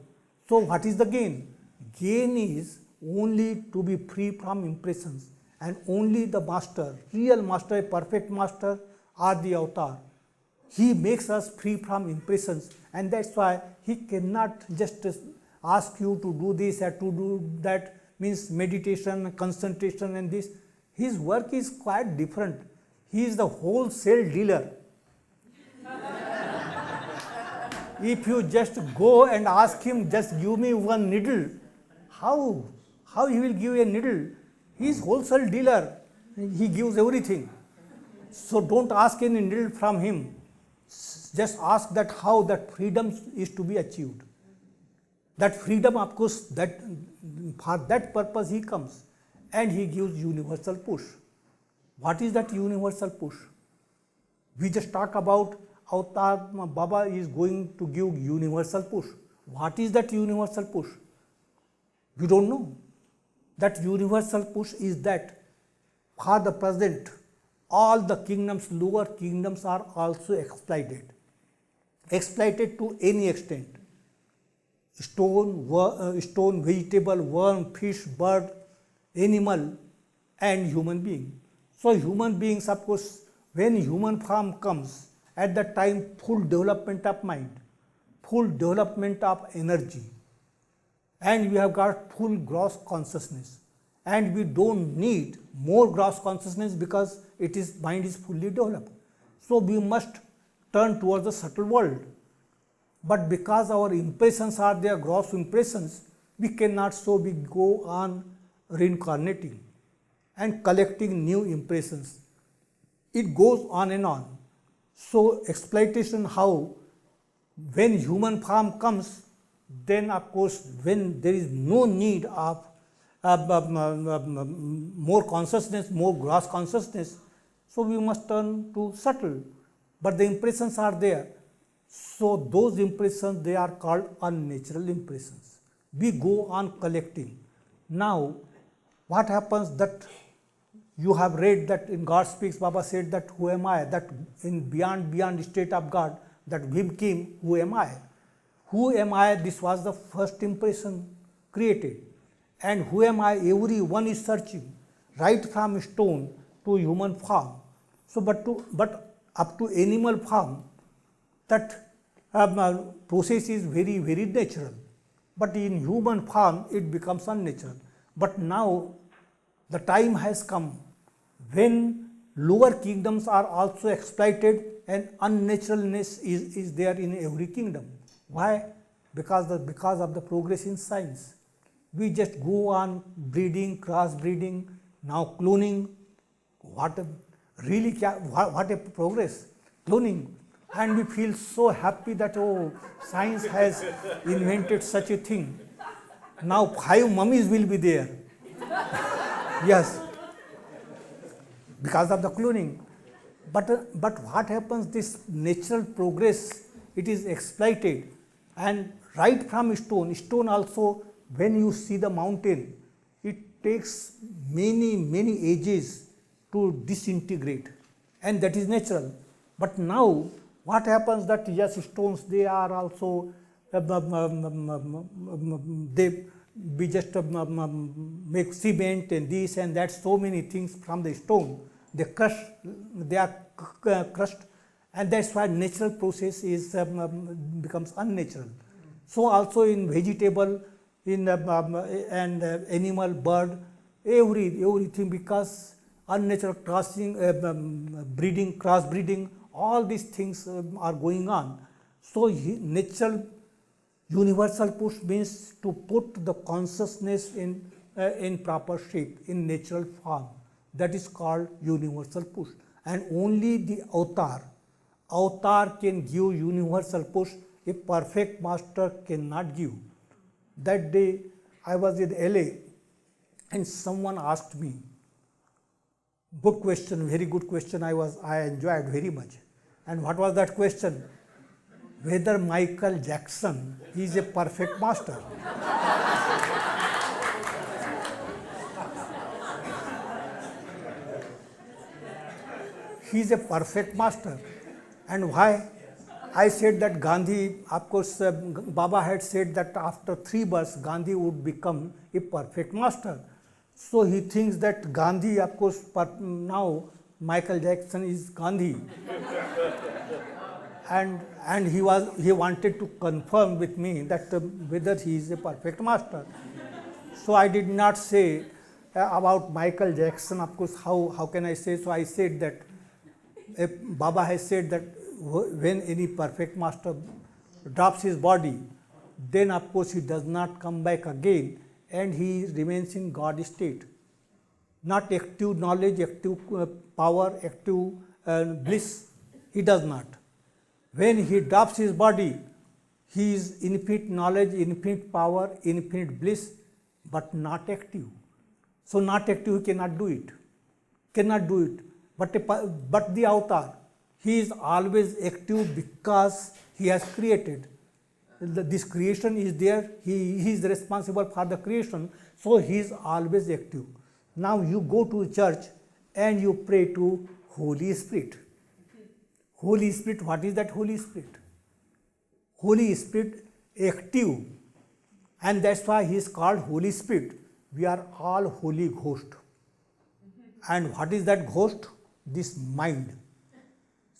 [SPEAKER 2] So what is the gain? Gain is only to be free from impressions, and only the master, real master, a perfect master, or the avatar, he makes us free from impressions, and that's why he cannot just ask you to do this or to do that, means meditation, concentration and this. His work is quite different. He is the wholesale dealer. If you just go and ask him, just give me one needle, how he will give a needle? He is wholesale dealer. He gives everything. So don't ask any needle from him. Just ask that how that freedom is to be achieved. That freedom, of course, that for that purpose he comes, and he gives universal push. What is that universal push? We just talk about avatar, Baba is going to give universal push. What is that universal push? We don't know. That universal push is that for the present, all the kingdoms, lower kingdoms are also exploited. Exploited to any extent. Stone, vegetable, worm, fish, bird, animal, and human being. So human beings, of course, when human form comes, at that time full development of mind, full development of energy, and we have got full gross consciousness, and we don't need more gross consciousness because mind is fully developed. So we must turn towards the subtle world. But because our impressions are there, gross impressions, we cannot, so we go on reincarnating and collecting new impressions. It goes on and on. So exploitation, how? When human form comes, then of course when there is no need of more consciousness, more gross consciousness, so we must turn to subtle. But the impressions are there. So those impressions, they are called unnatural impressions. We go on collecting. Now, what happens that you have read that in God Speaks, Baba said that who am I? That in beyond state of God, that Vim came, who am I? Who am I? This was the first impression created. And who am I? Everyone is searching, right from stone to human form. So, but up to animal form, that process is very, very natural. But in human form, it becomes unnatural. But now, the time has come when lower kingdoms are also exploited and unnaturalness is there in every kingdom. Why? Because of the progress in science. We just go on breeding, crossbreeding, now cloning. What a progress, cloning. And we feel so happy that, oh, science has invented such a thing. Now 5 mummies will be there. Yes, because of the cloning. But what happens, this natural progress, it is exploited. And right from stone also, when you see the mountain, it takes many ages to disintegrate. And that is natural. But now, what happens that, yes, stones, they are also, we just make cement and this and that, so many things from the stone. They are crushed, and that's why natural process becomes unnatural. So also in vegetable, in and animal, bird, everything, because unnatural breeding, crossbreeding, all these things are going on. So natural universal push means to put the consciousness in proper shape, in natural form. That is called universal push. And only the avatar can give universal push. A perfect master cannot give. That day I was in LA and someone asked me, good question, very good question, I enjoyed very much. And what was that question? Whether Michael Jackson is a perfect master. He is a perfect master. And why? I said that Gandhi, of course, Baba had said that after 3 births, Gandhi would become a perfect master. So he thinks that Gandhi, of course, now Michael Jackson is Gandhi. And he wanted to confirm with me that whether he is a perfect master. So I did not say about Michael Jackson, of course, how can I say? So I said that Baba has said that when any perfect master drops his body, then of course he does not come back again and he remains in God state. Not active knowledge, active power, active bliss, he does not. When he drops his body, he is infinite knowledge, infinite power, infinite bliss, but not active. So not active, he cannot do it. But the avatar, he is always active because he has created this creation is there, he is responsible for the creation, so he is always active. Now you go to church and you pray to Holy Spirit. Holy Spirit, what is that Holy Spirit? Holy Spirit active, and that's why he is called Holy Spirit. We are all Holy Ghost. And what is that ghost? This mind.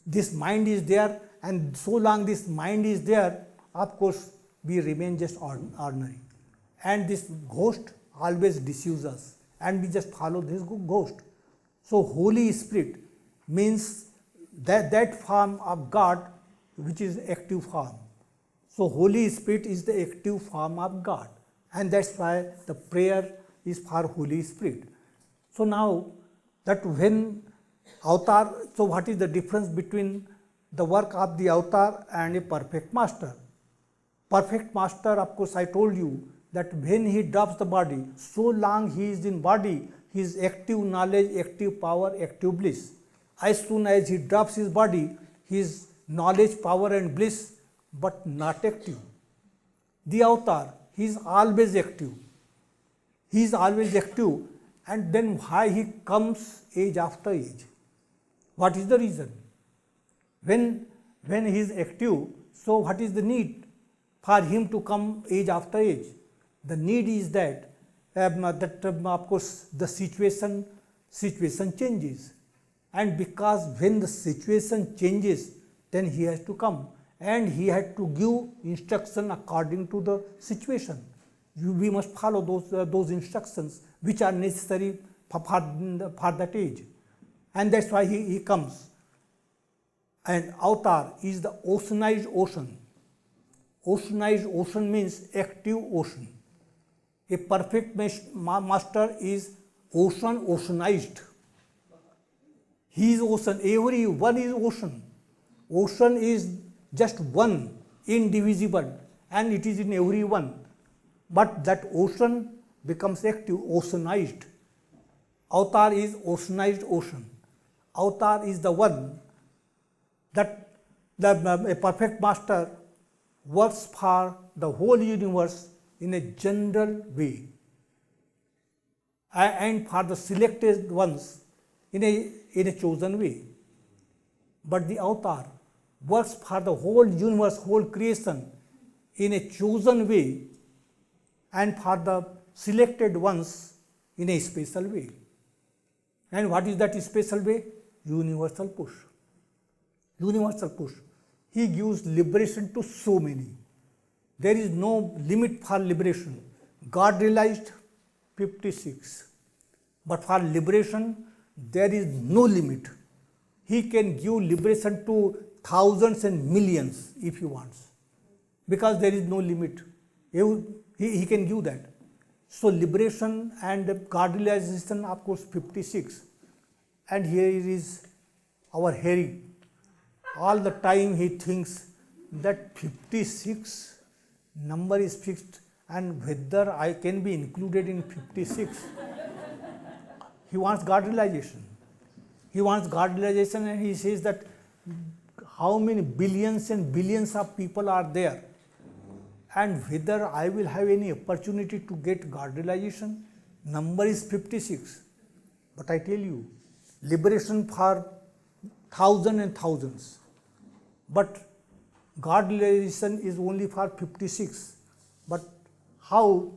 [SPEAKER 2] This mind is there, and so long this mind is there, of course, we remain just ordinary. And this ghost always deceives us, and we just follow this ghost. So Holy Spirit means that form of God which is active form. So Holy Spirit is the active form of God, and that's why the prayer is for Holy Spirit. So now that when avatar, so what is the difference between the work of the avatar and a perfect master? Perfect master, of course, I told you that when he drops the body, so long he is in body, his active knowledge, active power, active bliss. As soon as he drops his body, his knowledge, power and bliss, but not active. The avatar, he is always active. He is always active, and then why he comes age after age? What is the reason? When he is active, so what is the need for him to come age after age? The need is that, of course, the situation changes. And because when the situation changes, then he has to come. And he had to give instruction according to the situation. We must follow those instructions which are necessary for that age. And that's why he comes. And avatar is the oceanized ocean. Oceanized ocean means active ocean. A perfect master is oceanized. He is ocean, every one is ocean. Ocean is just one, indivisible, and it is in every one. But that ocean becomes active, oceanized. Avatar is oceanized ocean. Avatar is the one that a perfect master works for the whole universe in a general way, and for the selected ones in a chosen way. But the avatar works for the whole universe, whole creation in a chosen way, and for the selected ones in a special way. And what is that special way? Universal push. Universal push. He gives liberation to so many. There is no limit for liberation. God realized 56. But for liberation, there is no limit. He can give liberation to thousands and millions if he wants, because there is no limit. He can give that. So liberation and God realization, of course, 56. And here is our Harry. All the time he thinks that 56 number is fixed, and whether I can be included in 56. He wants God realization. He wants God realization, and he says that how many billions and billions of people are there, and whether I will have any opportunity to get God realization. Number is 56. But I tell you, liberation for thousands and thousands. But God realization is only for 56. But how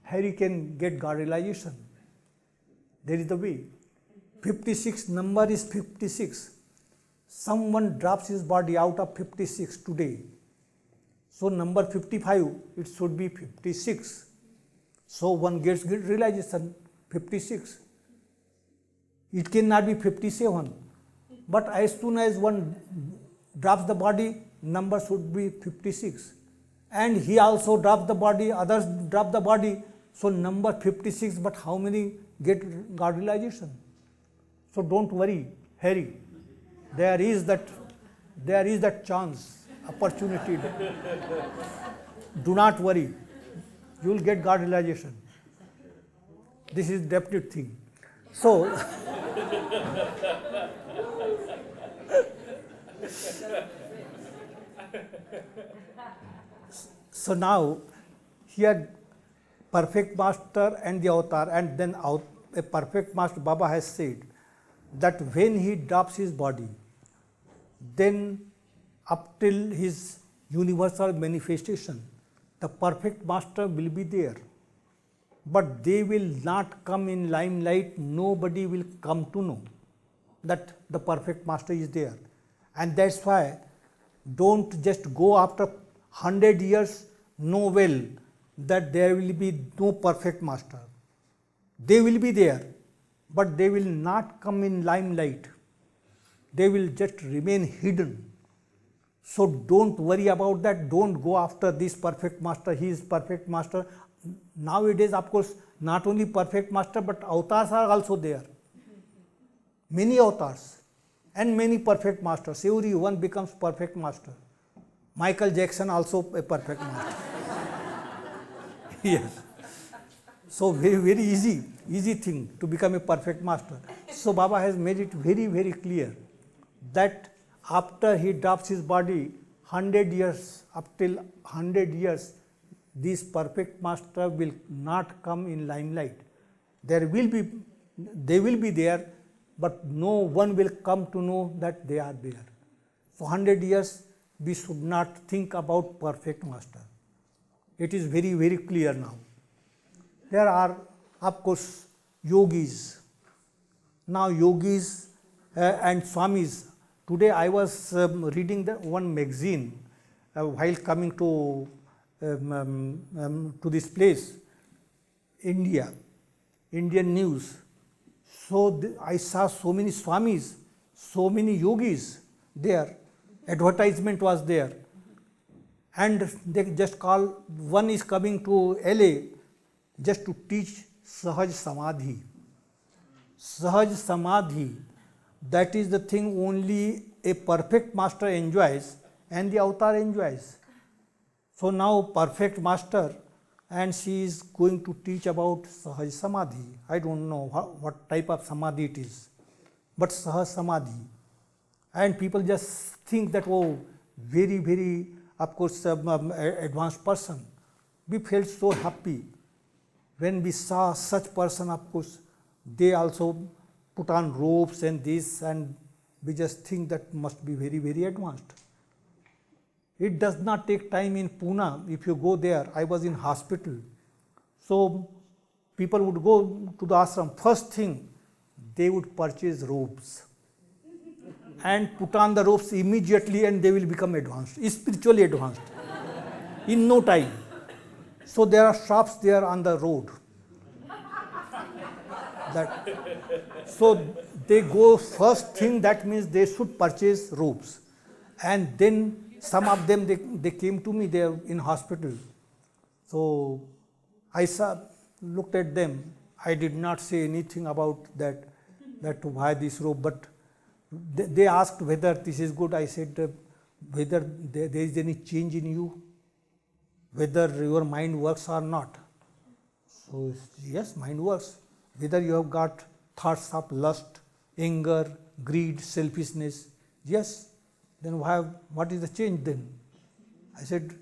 [SPEAKER 2] Harry can get God realization? There is the way. 56 number is 56. Someone drops his body out of 56 today. So number 55, it should be 56. So one gets realization 56. It cannot be 57. But as soon as one drops the body, number should be 56. And he also drops the body, others drop the body, so number 56, but how many get God realization? So don't worry, Harry. There is that chance, opportunity. Do not worry. You will get God realization. This is definite thing. So So now here perfect master and the avatar, and then a perfect master Baba has said that when he drops his body, then up till his universal manifestation, the perfect master will be there. But they will not come in limelight, nobody will come to know that the perfect master is there. And that's why don't just go after 100 years, know well that there will be no perfect master. They will be there, but they will not come in limelight. They will just remain hidden. So don't worry about that. Don't go after this perfect master. He is perfect master. Nowadays, of course, not only perfect master, but avatars are also there. Many avatars and many perfect masters. Everyone becomes perfect master. Michael Jackson also a perfect master. Yes. So very easy thing to become a perfect master. So Baba has made it very clear that after he drops his body, 100 years, up till 100 years, this perfect master will not come in limelight. They will be there, but no one will come to know that they are there. For 100 years, we should not think about perfect master. It is very clear now. There are, of course, yogis. Now yogis and swamis. Today I was reading one magazine while coming to this place, Indian news. So I saw so many swamis, so many yogis there. Advertisement was there. And they just call, one is coming to LA just to teach Sahaj Samadhi. Sahaj Samadhi, that is the thing only a perfect master enjoys and the avatar enjoys. So now perfect master, and she is going to teach about Sahaj Samadhi. I don't know what type of Samadhi it is, but Sahaj Samadhi. And people just think that, oh, very, of course, advanced person. We felt so happy when we saw such person. Of course, they also put on robes and this, and we just think that must be very advanced. It does not take time in Pune. If you go there, I was in hospital. So people would go to the ashram. First thing, they would purchase robes and put on the robes immediately, and they will become advanced, spiritually advanced, in no time. So there are shops there on the road. So they go first thing, that means they should purchase robes. And then some of them, they came to me there in hospital. So I looked at them. I did not say anything about that why this robe, but they asked whether this is good. I said whether there is any change in you, whether your mind works or not. So yes, mind works. Whether you have got thoughts of lust, anger, greed, selfishness, yes, then what is the change then? I said,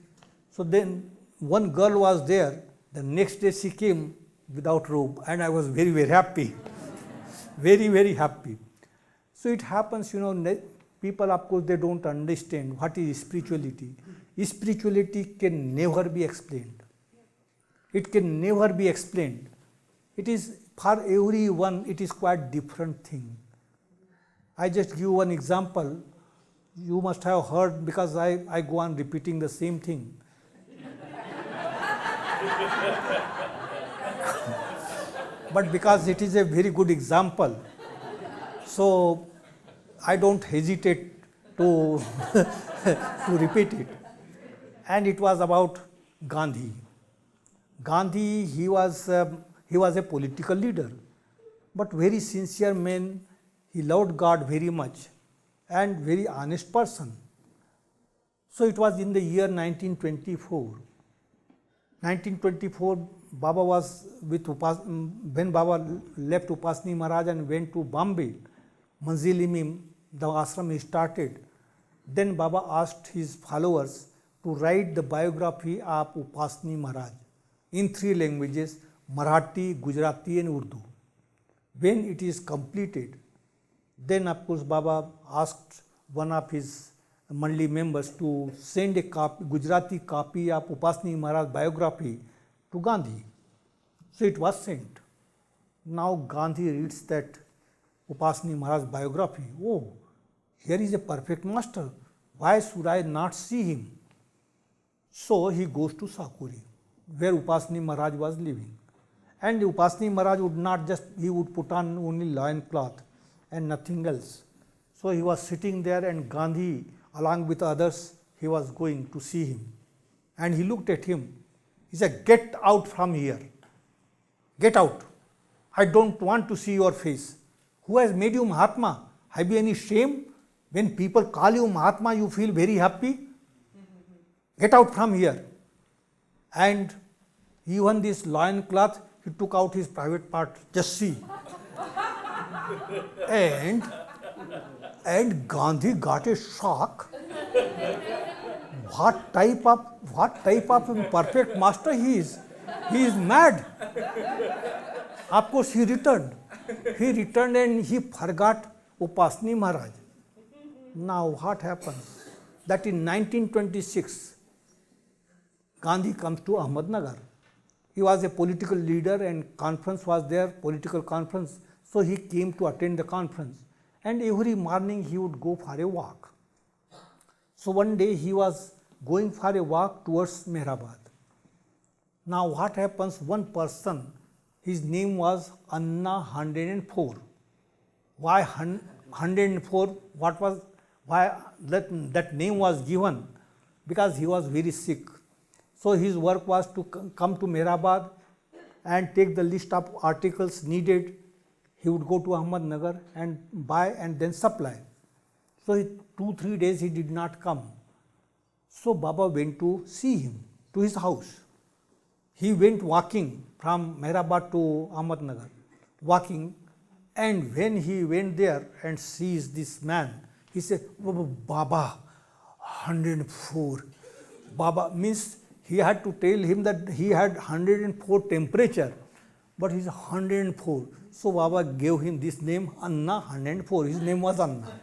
[SPEAKER 2] so then one girl was there. The next day she came without robe, and I was very happy. very happy. So it happens, people, of course, they don't understand what is spirituality. Spirituality can never be explained. It can never be explained. It is, for everyone, it is quite different thing. I just give one example. You must have heard, because I go on repeating the same thing. But because it is a very good example, so I don't hesitate to to repeat it. And it was about Gandhi. Gandhi, he was a political leader, but very sincere man. He loved God very much and very honest person. So it was in the year 1924. 1924, Baba was when Baba left Upasni Maharaj and went to Bombay, Manzili Mim, the ashram he started. Then Baba asked his followers to write the biography of Upasni Maharaj in 3 languages, Marathi, Gujarati and Urdu. When it is completed, then of course Baba asked one of his Mandali members to send a Gujarati copy of Upasni Maharaj biography to Gandhi. So it was sent. Now Gandhi reads that Upasni Maharaj biography. Oh, here is a perfect master. Why should I not see him? So he goes to Sakuri, where Upasni Maharaj was living. And Upasni Maharaj would not just, he would put on only loin cloth and nothing else. So he was sitting there, and Gandhi, along with others, he was going to see him. And he looked at him. He said, "Get out from here. Get out. I don't want to see your face. Who has made you Mahatma? Have you any shame? When people call you Mahatma, you feel very happy? Get out from here." And even this loin cloth, he took out his private part. Just see. And Gandhi got a shock. What type of perfect master he is? He is mad. Of course, he returned. He returned and he forgot Upasni Maharaj. Now what happens? That in 1926, Gandhi comes to Ahmednagar. He was a political leader and conference was there, political conference. So he came to attend the conference. And every morning he would go for a walk. So one day he was going for a walk towards Mehrabad. Now what happens? One person, his name was Anna 104. Why 104? Why that name was given? Because he was very sick. So his work was to come to Mehrabad and take the list of articles needed. He would go to Ahmednagar and buy and then supply. So 2-3 days he did not come. So Baba went to see him, to his house. He went walking from Mehrabad to Ahmednagar, walking, and when he went there and sees this man, he said, "Baba, 104. Baba means he had to tell him that he had 104 temperature, but he's 104. So Baba gave him this name, Anna 104. His name was Anna.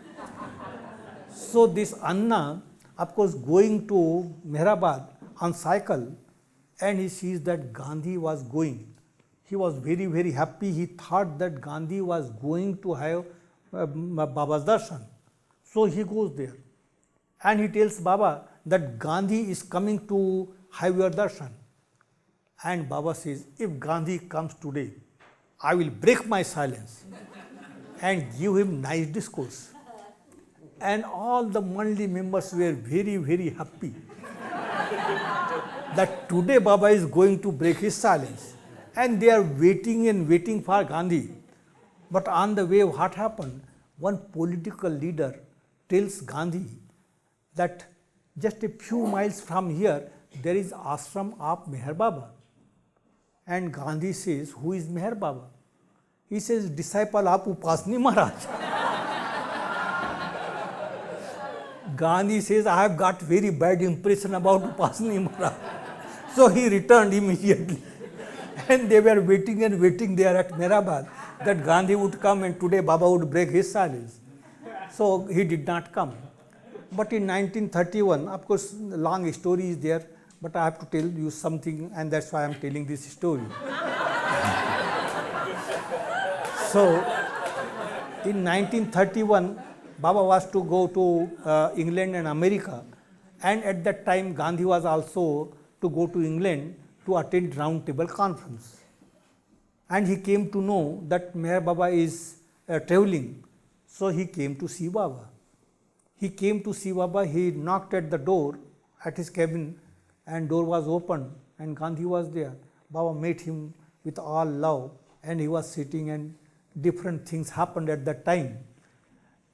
[SPEAKER 2] So this Anna, of course, going to Mehrabad on cycle, and he sees that Gandhi was going. He was very, very happy. He thought that Gandhi was going to have Baba's darshan. So he goes there. And he tells Baba that Gandhi is coming to have your darshan. And Baba says, "If Gandhi comes today, I will break my silence and give him nice discourse." And all the Mandali members were very, very happy that today Baba is going to break his silence. And they are waiting and waiting for Gandhi. But on the way, what happened? One political leader tells Gandhi that just a few miles from here, there is ashram of Meher Baba. And Gandhi says, "Who is Meher Baba?" He says, "Disciple of Upasni Maharaj." Gandhi says, "I have got very bad impression about Upasni Maharaj." So he returned immediately. And they were waiting and waiting there at Mehrabad that Gandhi would come and today Baba would break his silence. So he did not come. But in 1931, of course, long story is there, but I have to tell you something, and that's why I am telling this story. So in 1931, Baba was to go to England and America, and at that time Gandhi was also to go to England to attend round table conference. And he came to know that Meher Baba is traveling, so he came to see Baba. He came to see Baba, he knocked at the door at his cabin, and door was opened and Gandhi was there. Baba met him with all love, and he was sitting, and different things happened at that time.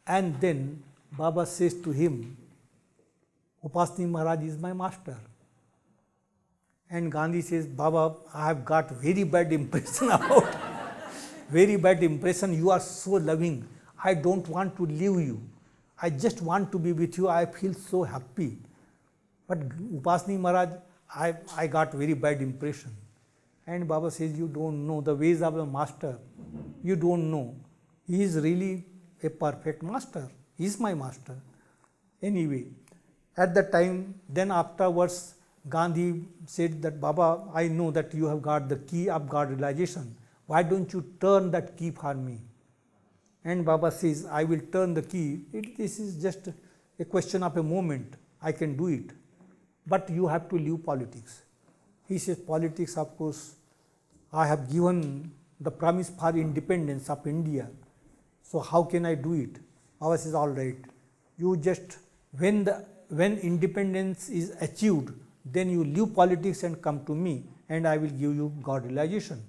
[SPEAKER 2] And then Baba says to him, "Upasni Maharaj is my master." And Gandhi says, "Baba, I have got very bad impression about, very bad impression. You are so loving. I don't want to leave you. I just want to be with you. I feel so happy. But Upasni Maharaj, I got very bad impression. And Baba says, you don't know the ways of the master. You don't know. He is really a perfect master. He is my master. Anyway, at that time, then afterwards, Gandhi said that, Baba, I know that you have got the key of God realization. Why don't you turn that key for me? And Baba says, I will turn the key. This is just a question of a moment. I can do it. But you have to leave politics. He says, politics, of course, I have given the promise for independence of India. So how can I do it? Baba says, all right. You just, when independence is achieved, then you leave politics and come to me, and I will give you God realization.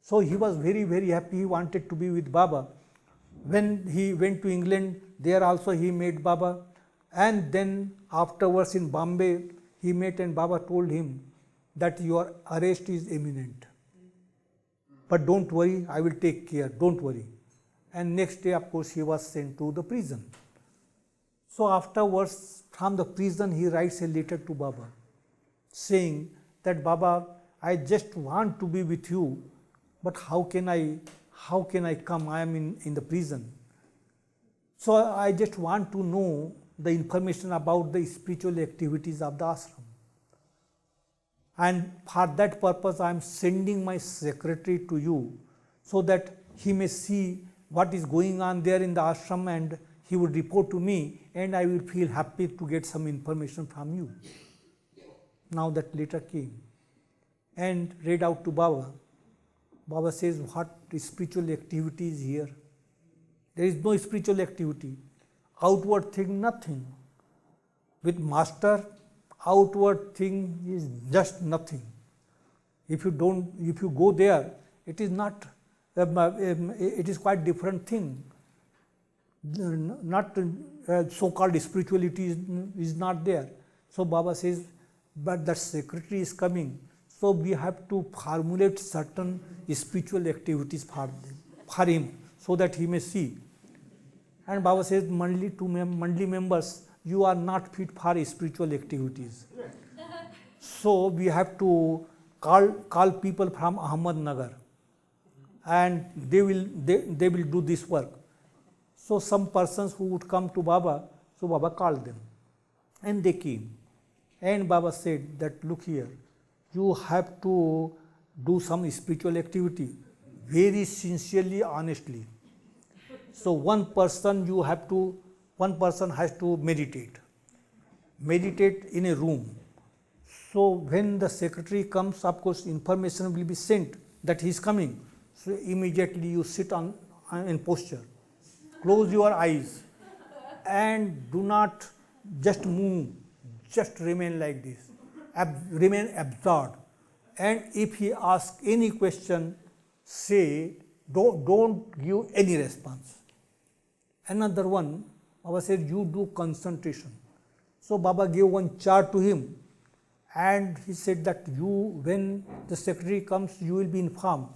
[SPEAKER 2] So he was very, very happy. He wanted to be with Baba. When he went to England, there also he met Baba. And then afterwards in Bombay, he met and Baba told him that your arrest is imminent. But don't worry, I will take care, don't worry. And next day, of course, he was sent to the prison. So afterwards, from the prison, he writes a letter to Baba, saying that, Baba, I just want to be with you, but how can I come? I am in the prison. So I just want to know the information about the spiritual activities of the ashram. And for that purpose, I am sending my secretary to you, so that he may see what is going on there in the ashram, and he would report to me, and I will feel happy to get some information from you. Now that letter came and read out to Baba. Baba says, what spiritual activity is here? There is no spiritual activity. Outward thing, nothing. With master, outward thing is just nothing. If you go there, it is not, it is quite different thing. Not so-called spirituality is not there. So Baba says, but the secretary is coming. So we have to formulate certain spiritual activities for him, so that he may see. And Baba says, Mandali members, you are not fit for spiritual activities. So we have to call people from Ahmednagar, and they will do this work. So some persons who would come to Baba, so Baba called them, and they came. And Baba said that, look here, you have to do some spiritual activity, very sincerely, honestly. So one person has to meditate in a room. So when the secretary comes, of course, information will be sent that he is coming. So immediately you sit in posture, close your eyes, and do not just move, just remain like this, remain absorbed. And if he asks any question, say, don't give any response. Another one, Baba said, you do concentration. So Baba gave one chart to him, and he said that when the secretary comes, you will be informed.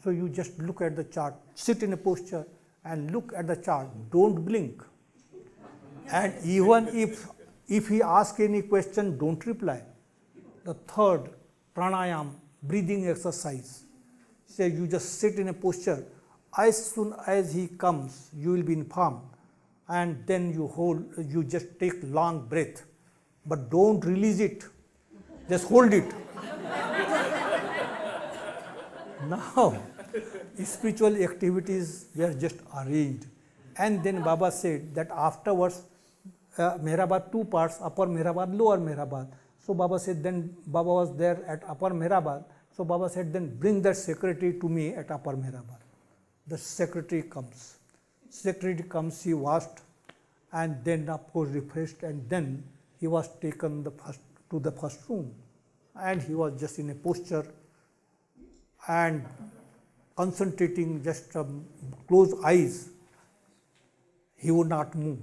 [SPEAKER 2] So you just look at the chart, sit in a posture and look at the chart, don't blink. And even if he asks any question, don't reply. The third, pranayam, breathing exercise. So you just sit in a posture. As soon as he comes, you will be informed, and then you just take long breath, but don't release it, just hold it. Now, spiritual activities were just arranged, and then Baba said that afterwards, Mehrabad, two parts, Upper Mehrabad, Lower Mehrabad. So Baba said, then Baba was there at Upper Mehrabad. So Baba said, then bring that secretary to me at Upper Mehrabad. The secretary comes. He washed, and then of course refreshed, and then he was taken to the first room, and he was just in a posture and concentrating, just closed eyes. He would not move.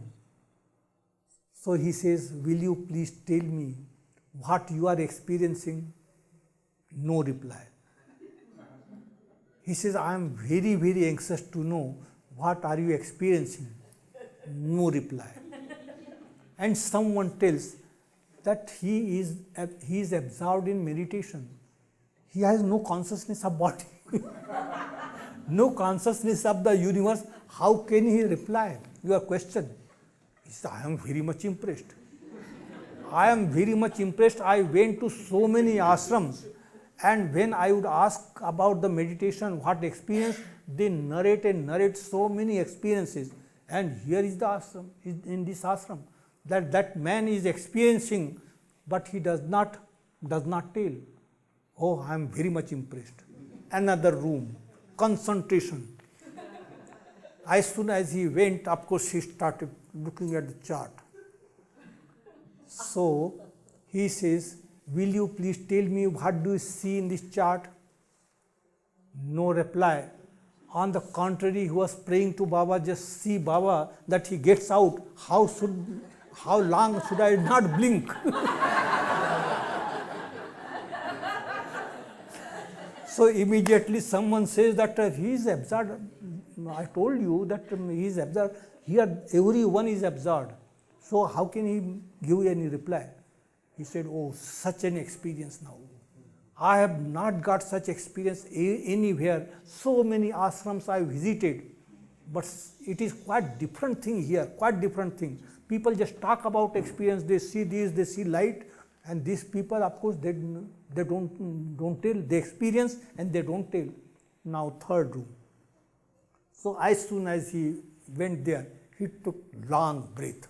[SPEAKER 2] So he says, will you please tell me what you are experiencing? No reply. He says, I am very, very anxious to know what are you experiencing? No reply. And someone tells that he is absorbed in meditation. He has no consciousness of body, no consciousness of the universe. How can he reply your question? He said, I am very much impressed. I am very much impressed. I went to so many ashrams, and when I would ask about the meditation, what experience, they narrate so many experiences. And here is the ashram, in this ashram, that man is experiencing, but he does not tell. Oh, I am very much impressed. Another room, concentration. As soon as he went, of course, he started looking at the chart. So he says, will you please tell me what do you see in this chart? No reply. On the contrary, he was praying to Baba, just see Baba that he gets out. How long should I not blink? So immediately someone says that he is absurd. I told you that he is absurd. Here everyone is absurd. So how can he give any reply? He said, oh, such an experience now. I have not got such experience anywhere. So many ashrams I visited. But it is quite different thing here, quite different thing. People just talk about experience, they see this, they see light, and these people, of course, they don't tell, they experience and they don't tell. Now third room. So as soon as he went there, he took long breath.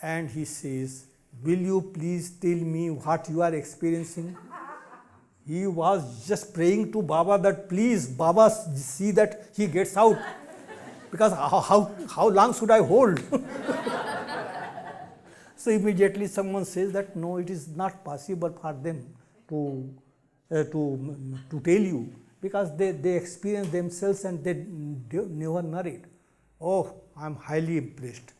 [SPEAKER 2] And he says, will you please tell me what you are experiencing? He was just praying to Baba that please, Baba, see that he gets out. Because how long should I hold? So immediately someone says that no, it is not possible for them to tell you, because they experience themselves and they never narrate. Oh, I am highly impressed.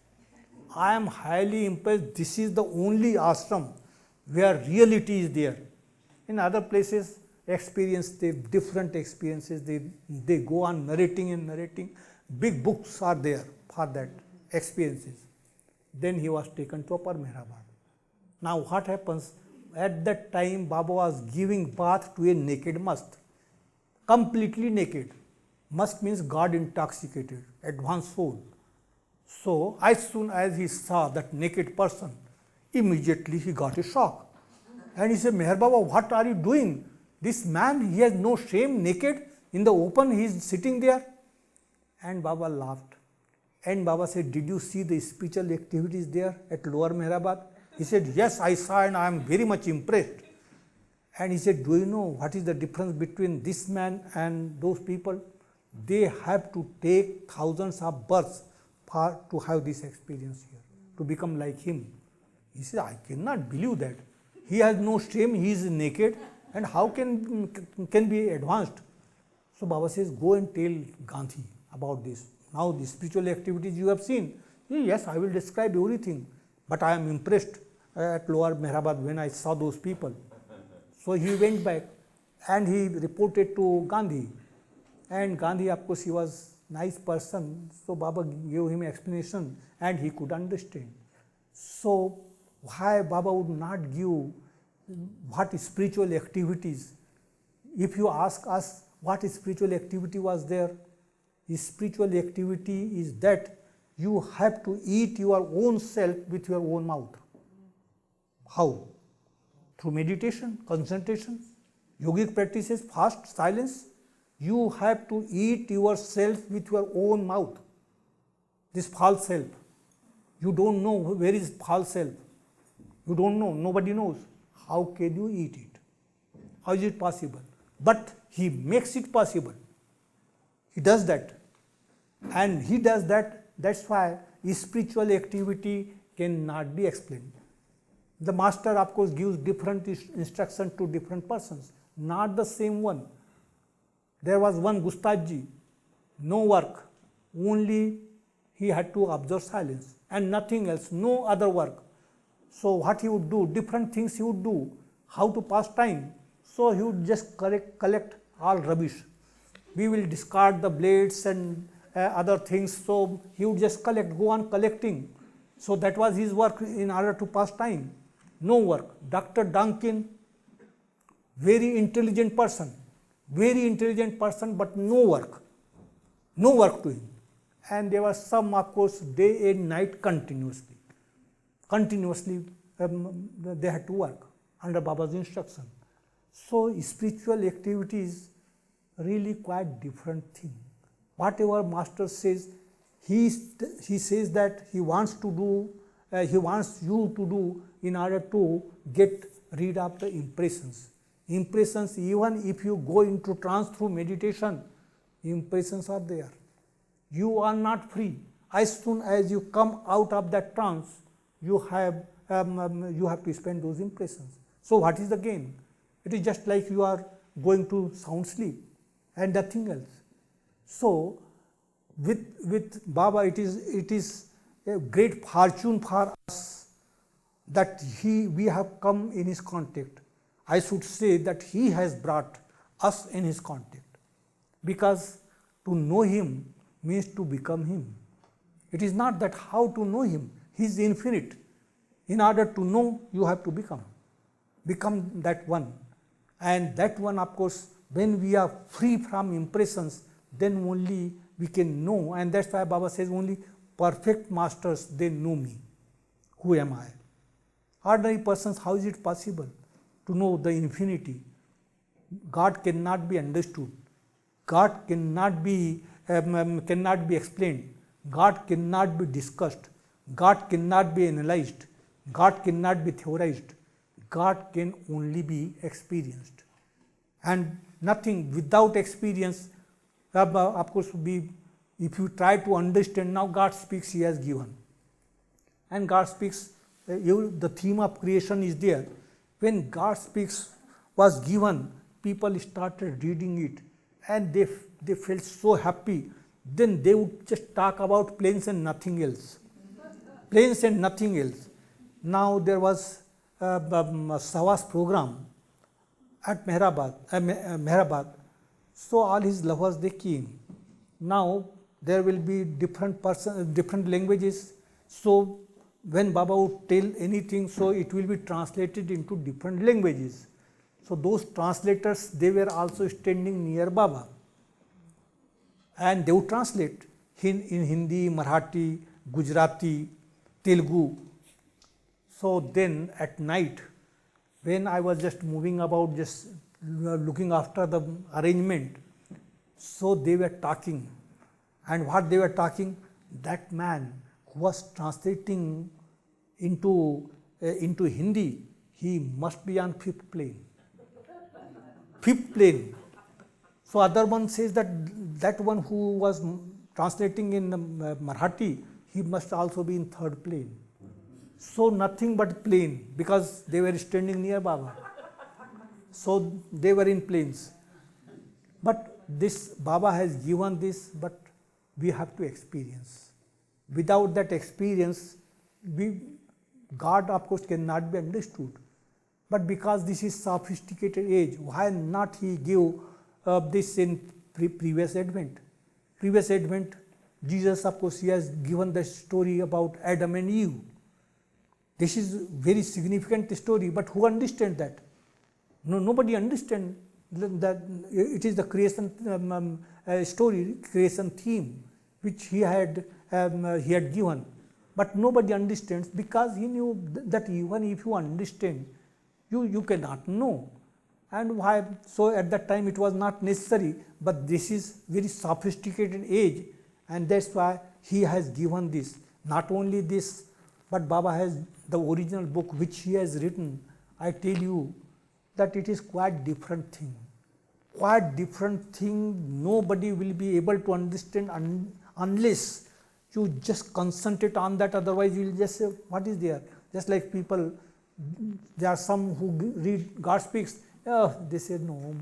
[SPEAKER 2] I am highly impressed. This is the only ashram where reality is there. In other places, different experiences, they go on narrating and narrating. Big books are there for that experiences. Then he was taken to Upper Mehrabad. Now what happens? At that time, Baba was giving bath to a naked mast, completely naked. Mast means God intoxicated, advanced soul. So as soon as he saw that naked person, immediately he got a shock. And he said, Meher Baba, what are you doing? This man, he has no shame, naked, in the open, he is sitting there. And Baba laughed. And Baba said, did you see the spiritual activities there at Lower Mehrabad? He said, yes, I saw and I am very much impressed. And he said, do you know what is the difference between this man and those people? They have to take thousands of births to have this experience here, to become like him. He said, I cannot believe that. He has no shame, he is naked, and how can be advanced? So Baba says, go and tell Gandhi about this. Now the spiritual activities you have seen, yes, I will describe everything, but I am impressed at Lower Mehrabad when I saw those people. So he went back and he reported to Gandhi. And Gandhi, of course, he was nice person, so Baba gave him explanation and he could understand. So why Baba would not give what is spiritual activities? If you ask us what is spiritual activity was there, spiritual activity is that you have to eat your own self with your own mouth. How? Through meditation, concentration, yogic practices, fast, silence. You have to eat yourself with your own mouth. This false self. You don't know where is false self. You don't know, nobody knows. How can you eat it? How is it possible? But he makes it possible. He does that. And he does that, that's why spiritual activity cannot be explained. The master, of course, gives different instructions to different persons, not the same one. There was one Gustavji, no work, only he had to observe silence and nothing else, no other work. So what he would do, different things he would do, how to pass time. So he would just collect all rubbish. We will discard the blades and other things, so he would just go on collecting. So that was his work in order to pass time. No work. Dr. Duncan, very intelligent person, but no work to him. And there was some, of course, day and night continuously. They had to work under Baba's instruction. So spiritual activity is really quite different thing. Whatever master says, he says that he wants you to do in order to get rid of the impressions. Impressions, even if you go into trance through meditation, impressions are there. You are not free. As soon as you come out of that trance, you have to spend those impressions. So what is the gain? It is just like you are going to sound sleep and nothing else. So with Baba, it is a great fortune for us that we have come in his contact. I should say that he has brought us in his contact, because to know him means to become him. It is not that how to know him. He is infinite. In order to know, you have to become that one. And that one, of course, when we are free from impressions, then only we can know. And that's why Baba says only perfect masters, they know me. Who am I? Ordinary persons, how is it possible to know the infinity? God cannot be understood. God cannot be explained. God cannot be discussed. God cannot be analyzed. God cannot be theorized. God can only be experienced. And nothing without experience, of course, if you try to understand, now God speaks, he has given. And God speaks, the theme of creation is there. When God speaks was given, people started reading it and they felt so happy. Then they would just talk about planes and nothing else. Planes and nothing else. Now there was Savas program at Mehrabad. So all his lovers, they came. Now there will be different languages. So when Baba would tell anything, so it will be translated into different languages. So those translators, they were also standing near Baba. And they would translate in Hindi, Marathi, Gujarati, Telugu. So then at night, when I was just moving about, just looking after the arrangement, so they were talking. And what they were talking, that man who was translating into Hindi, he must be on fifth plane. Fifth plane. So other one says that one who was translating in Marathi, he must also be in third plane. So nothing but plane, because they were standing near Baba. So they were in planes. But this Baba has given this, but we have to experience. Without that experience, God, of course, cannot be understood. But because this is sophisticated age, why not he give this in previous Advent? Previous Advent, Jesus, of course, he has given the story about Adam and Eve. This is very significant story, but who understands that? No, nobody understands that it is the creation story, creation theme, which he had given. But nobody understands, because he knew that even if you understand, you cannot know. And why? So at that time it was not necessary, but this is very sophisticated age, and that's why he has given this. Not only this, but Baba has the original book which he has written. I tell you that it is quite different thing. Quite different thing. Nobody will be able to understand unless you just concentrate on that. Otherwise you will just say, what is there? Just like people, there are some who read God Speaks. They say, no,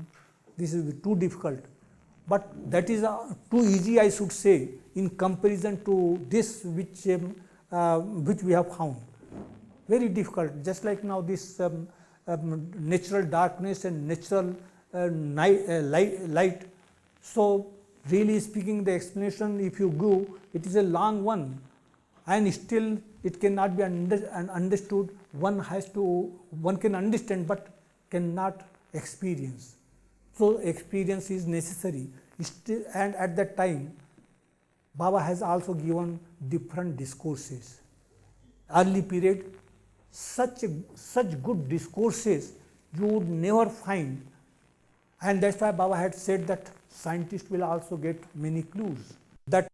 [SPEAKER 2] this is too difficult. But that is too easy, I should say, in comparison to this which we have found. Very difficult. Just like now this natural darkness and natural light. So really speaking, the explanation, if you go, it is a long one. and still it cannot be understood. One can understand but cannot experience. So experience is necessary. And at that time, Baba has also given different discourses. Early period, such good discourses you would never find, and that's why Baba had said that scientists will also get many clues. That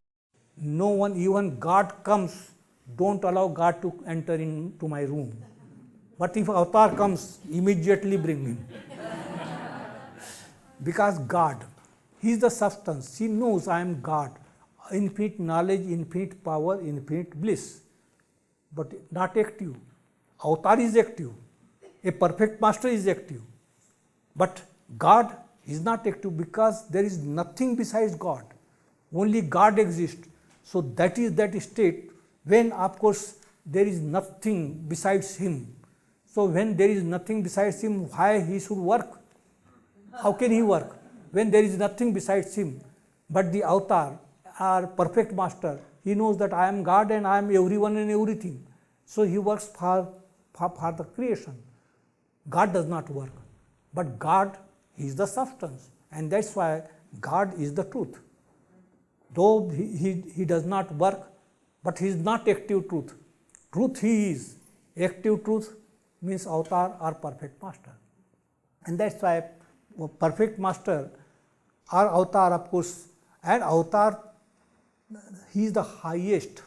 [SPEAKER 2] no one, even God comes, don't allow God to enter into my room. But if avatar comes, immediately bring him. Because God, He is the substance. He knows I am God. Infinite knowledge, infinite power, infinite bliss. But not active. Avatar is active. A perfect master is active. But God is not active because there is nothing besides God. Only God exists. So that is that state when, of course, there is nothing besides Him. So when there is nothing besides Him, why He should work? How can He work when there is nothing besides Him? But the avatar, our perfect master, he knows that I am God and I am everyone and everything. So he works for the creation. God does not work. But God, He is the substance. And that's why God is the truth. Though he does not work, but He is not active truth. Truth He is. Active truth means avatar or perfect master. And that's why perfect master or avatar, of course, and avatar, he is the highest.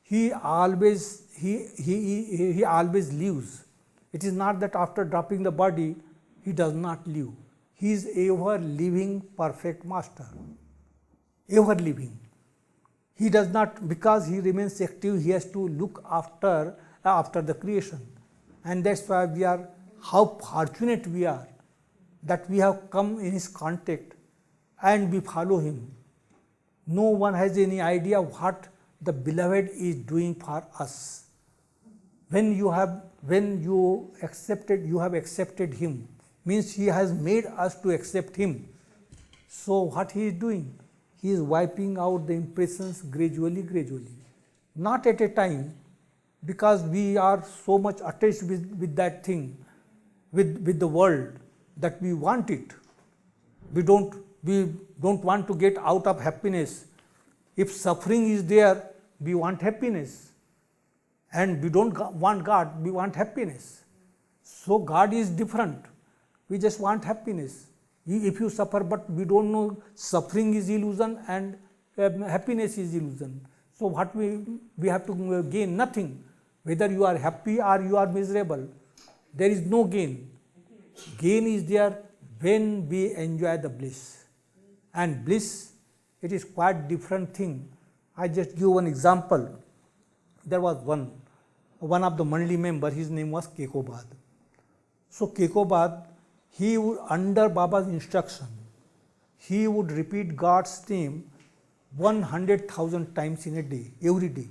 [SPEAKER 2] He always lives. It is not that after dropping the body he does not live. He is ever living perfect master. Ever living. He does not, because he remains active, he has to look after the creation. And that's why we are, how fortunate we are that we have come in His contact and we follow Him. No one has any idea what the Beloved is doing for us. When you have accepted Him, means He has made us to accept Him. So what He is doing? He is wiping out the impressions gradually. Not at a time, because we are so much attached with that thing, with the world, that we want it. We don't want to get out of happiness. If suffering is there, we want happiness. And we don't want God, we want happiness. So God is different. We just want happiness. If you suffer, but we don't know, suffering is illusion and happiness is illusion. So what we have to gain? Nothing. Whether you are happy or you are miserable, there is no gain. Gain is there when we enjoy the bliss. And bliss, it is quite different thing. I just give one example. There was one of the Mandali member, his name was Kekobad. So Kekobad, he would, under Baba's instruction, he would repeat God's name 100,000 times in a day, every day.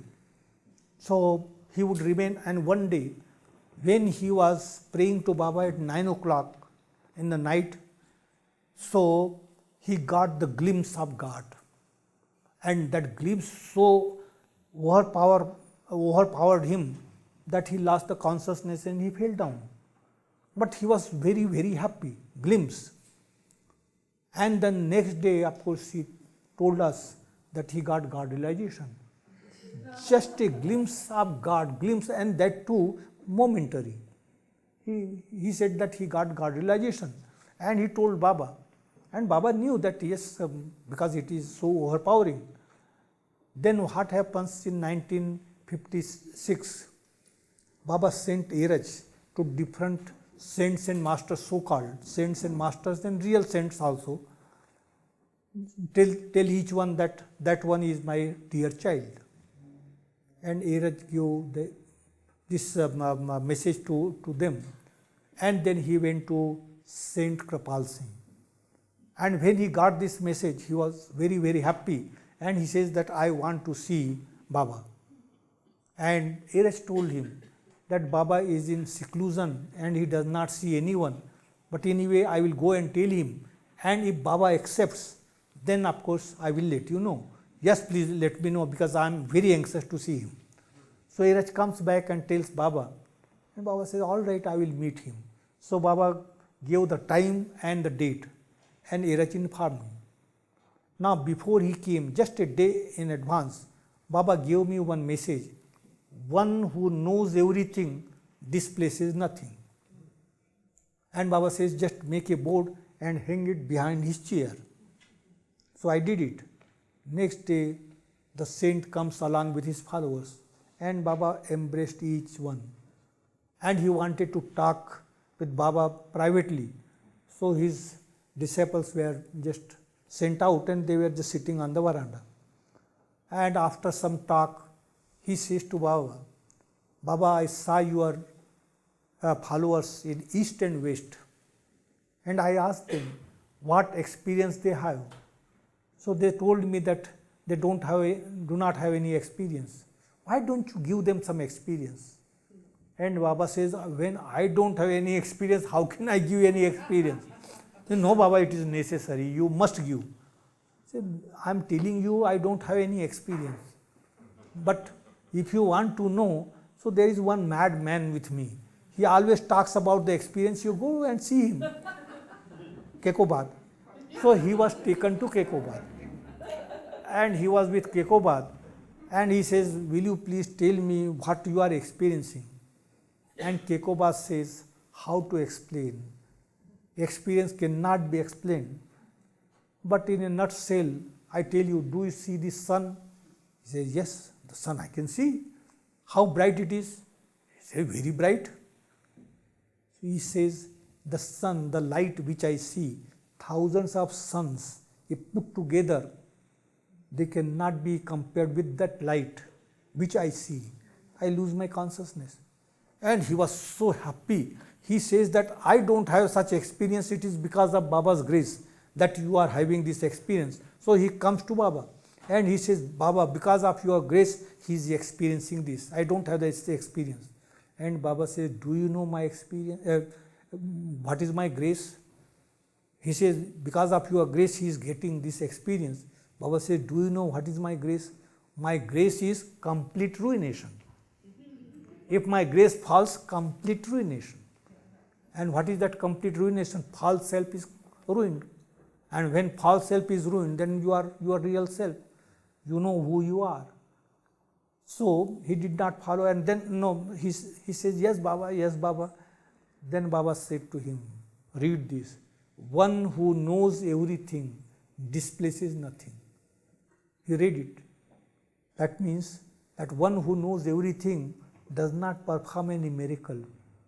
[SPEAKER 2] So he would remain, and one day when he was praying to Baba at 9 o'clock in the night, so he got the glimpse of God. And that glimpse so overpowered him that he lost the consciousness and he fell down. But he was very, very happy, glimpse. And the next day, of course, he told us that he got God realization. Just a glimpse of God, and that too momentary. He said that he got God realization, and he told Baba. And Baba knew that yes, because it is so overpowering. Then what happens in 1956? Baba sent Eraj to different saints and masters, so-called saints and masters, and real saints also. Tell each one that one is my dear child. And Eraj gave this message to them. And then he went to Saint Kripal Singh. And when he got this message, he was very, very happy. And he says that I want to see Baba. And Eraj told him that Baba is in seclusion and he does not see anyone. But anyway, I will go and tell him. And if Baba accepts, then of course I will let you know. yes, please let me know because I am very anxious to see him. So Iraj comes back and tells Baba, and Baba says, all right, I will meet him. So Baba gave the time and the date, and Iraj informed me. Now before he came, just a day in advance, Baba gave me one message. One who knows everything displaces nothing. And Baba says, just make a board and hang it behind his chair. So I did it. Next day, the saint comes along with his followers, and Baba embraced each one. And he wanted to talk with Baba privately. So his disciples were just sent out, and they were just sitting on the veranda. And after some talk, he says to Baba, Baba, I saw your followers in east and west, and I asked them what experience they have. So they told me that they do not have any experience. Why don't you give them some experience? And Baba says, when I don't have any experience, how can I give any experience? Say, no, Baba, it is necessary. You must give. Say, I am telling you, I don't have any experience. But if you want to know, so there is one mad man with me. He always talks about the experience. You go and see him. Kekobad. So he was taken to Kekobad. And he was with Kekobad. And he says, will you please tell me what you are experiencing? And Kekobad says, how to explain? Experience cannot be explained. But in a nutshell, I tell you, do you see the sun? He says, yes, the sun I can see. How bright it is? He says, very bright. He says, the sun, the light which I see, thousands of suns, if put together, they cannot be compared with that light which I see. I lose my consciousness. And he was so happy. He says that I don't have such experience. It is because of Baba's grace that you are having this experience. So he comes to Baba and he says, Baba, because of your grace, he is experiencing this. I don't have this experience. And Baba says, do you know my experience? What is my grace? He says, because of your grace, he is getting this experience. Baba says, do you know what is my grace? My grace is complete ruination. If my grace falls, complete ruination. And what is that complete ruination? False self is ruined. And when false self is ruined, then you are your real self. You know who you are. So he did not follow, and then he says, yes, Baba, yes, Baba. Then Baba said to him, read this. One who knows everything displaces nothing. He read it. That means that one who knows everything does not perform any miracle,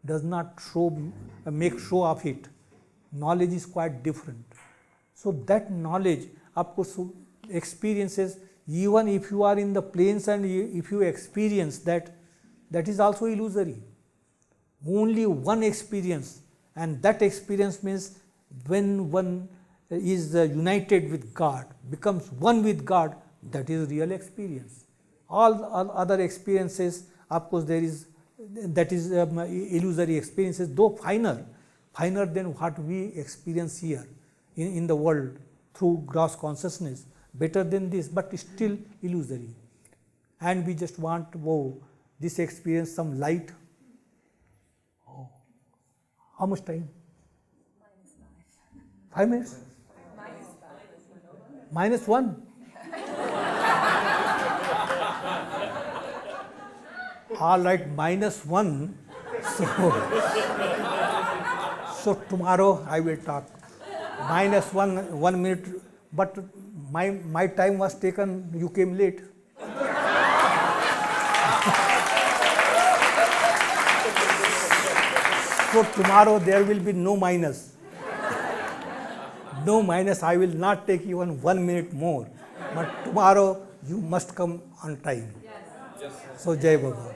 [SPEAKER 2] does not make show of it. Knowledge is quite different. So that knowledge, of course, experiences, even if you are in the plains and if you experience that, that is also illusory. Only one experience, and that experience means when one is united with God, becomes one with God, that is real experience. All other experiences, of course, that is illusory experiences, though finer than what we experience here in the world through gross consciousness, better than this, but still illusory. And we just want, this experience, some light. Oh, how much time? -5. 5 minutes? -1. All right, -1. So tomorrow I will talk. -1 minute, but my time was taken, you came late. So tomorrow there will be no minus. No minus, I will not take even 1 minute more. But tomorrow you must come on time. So Jai Baba.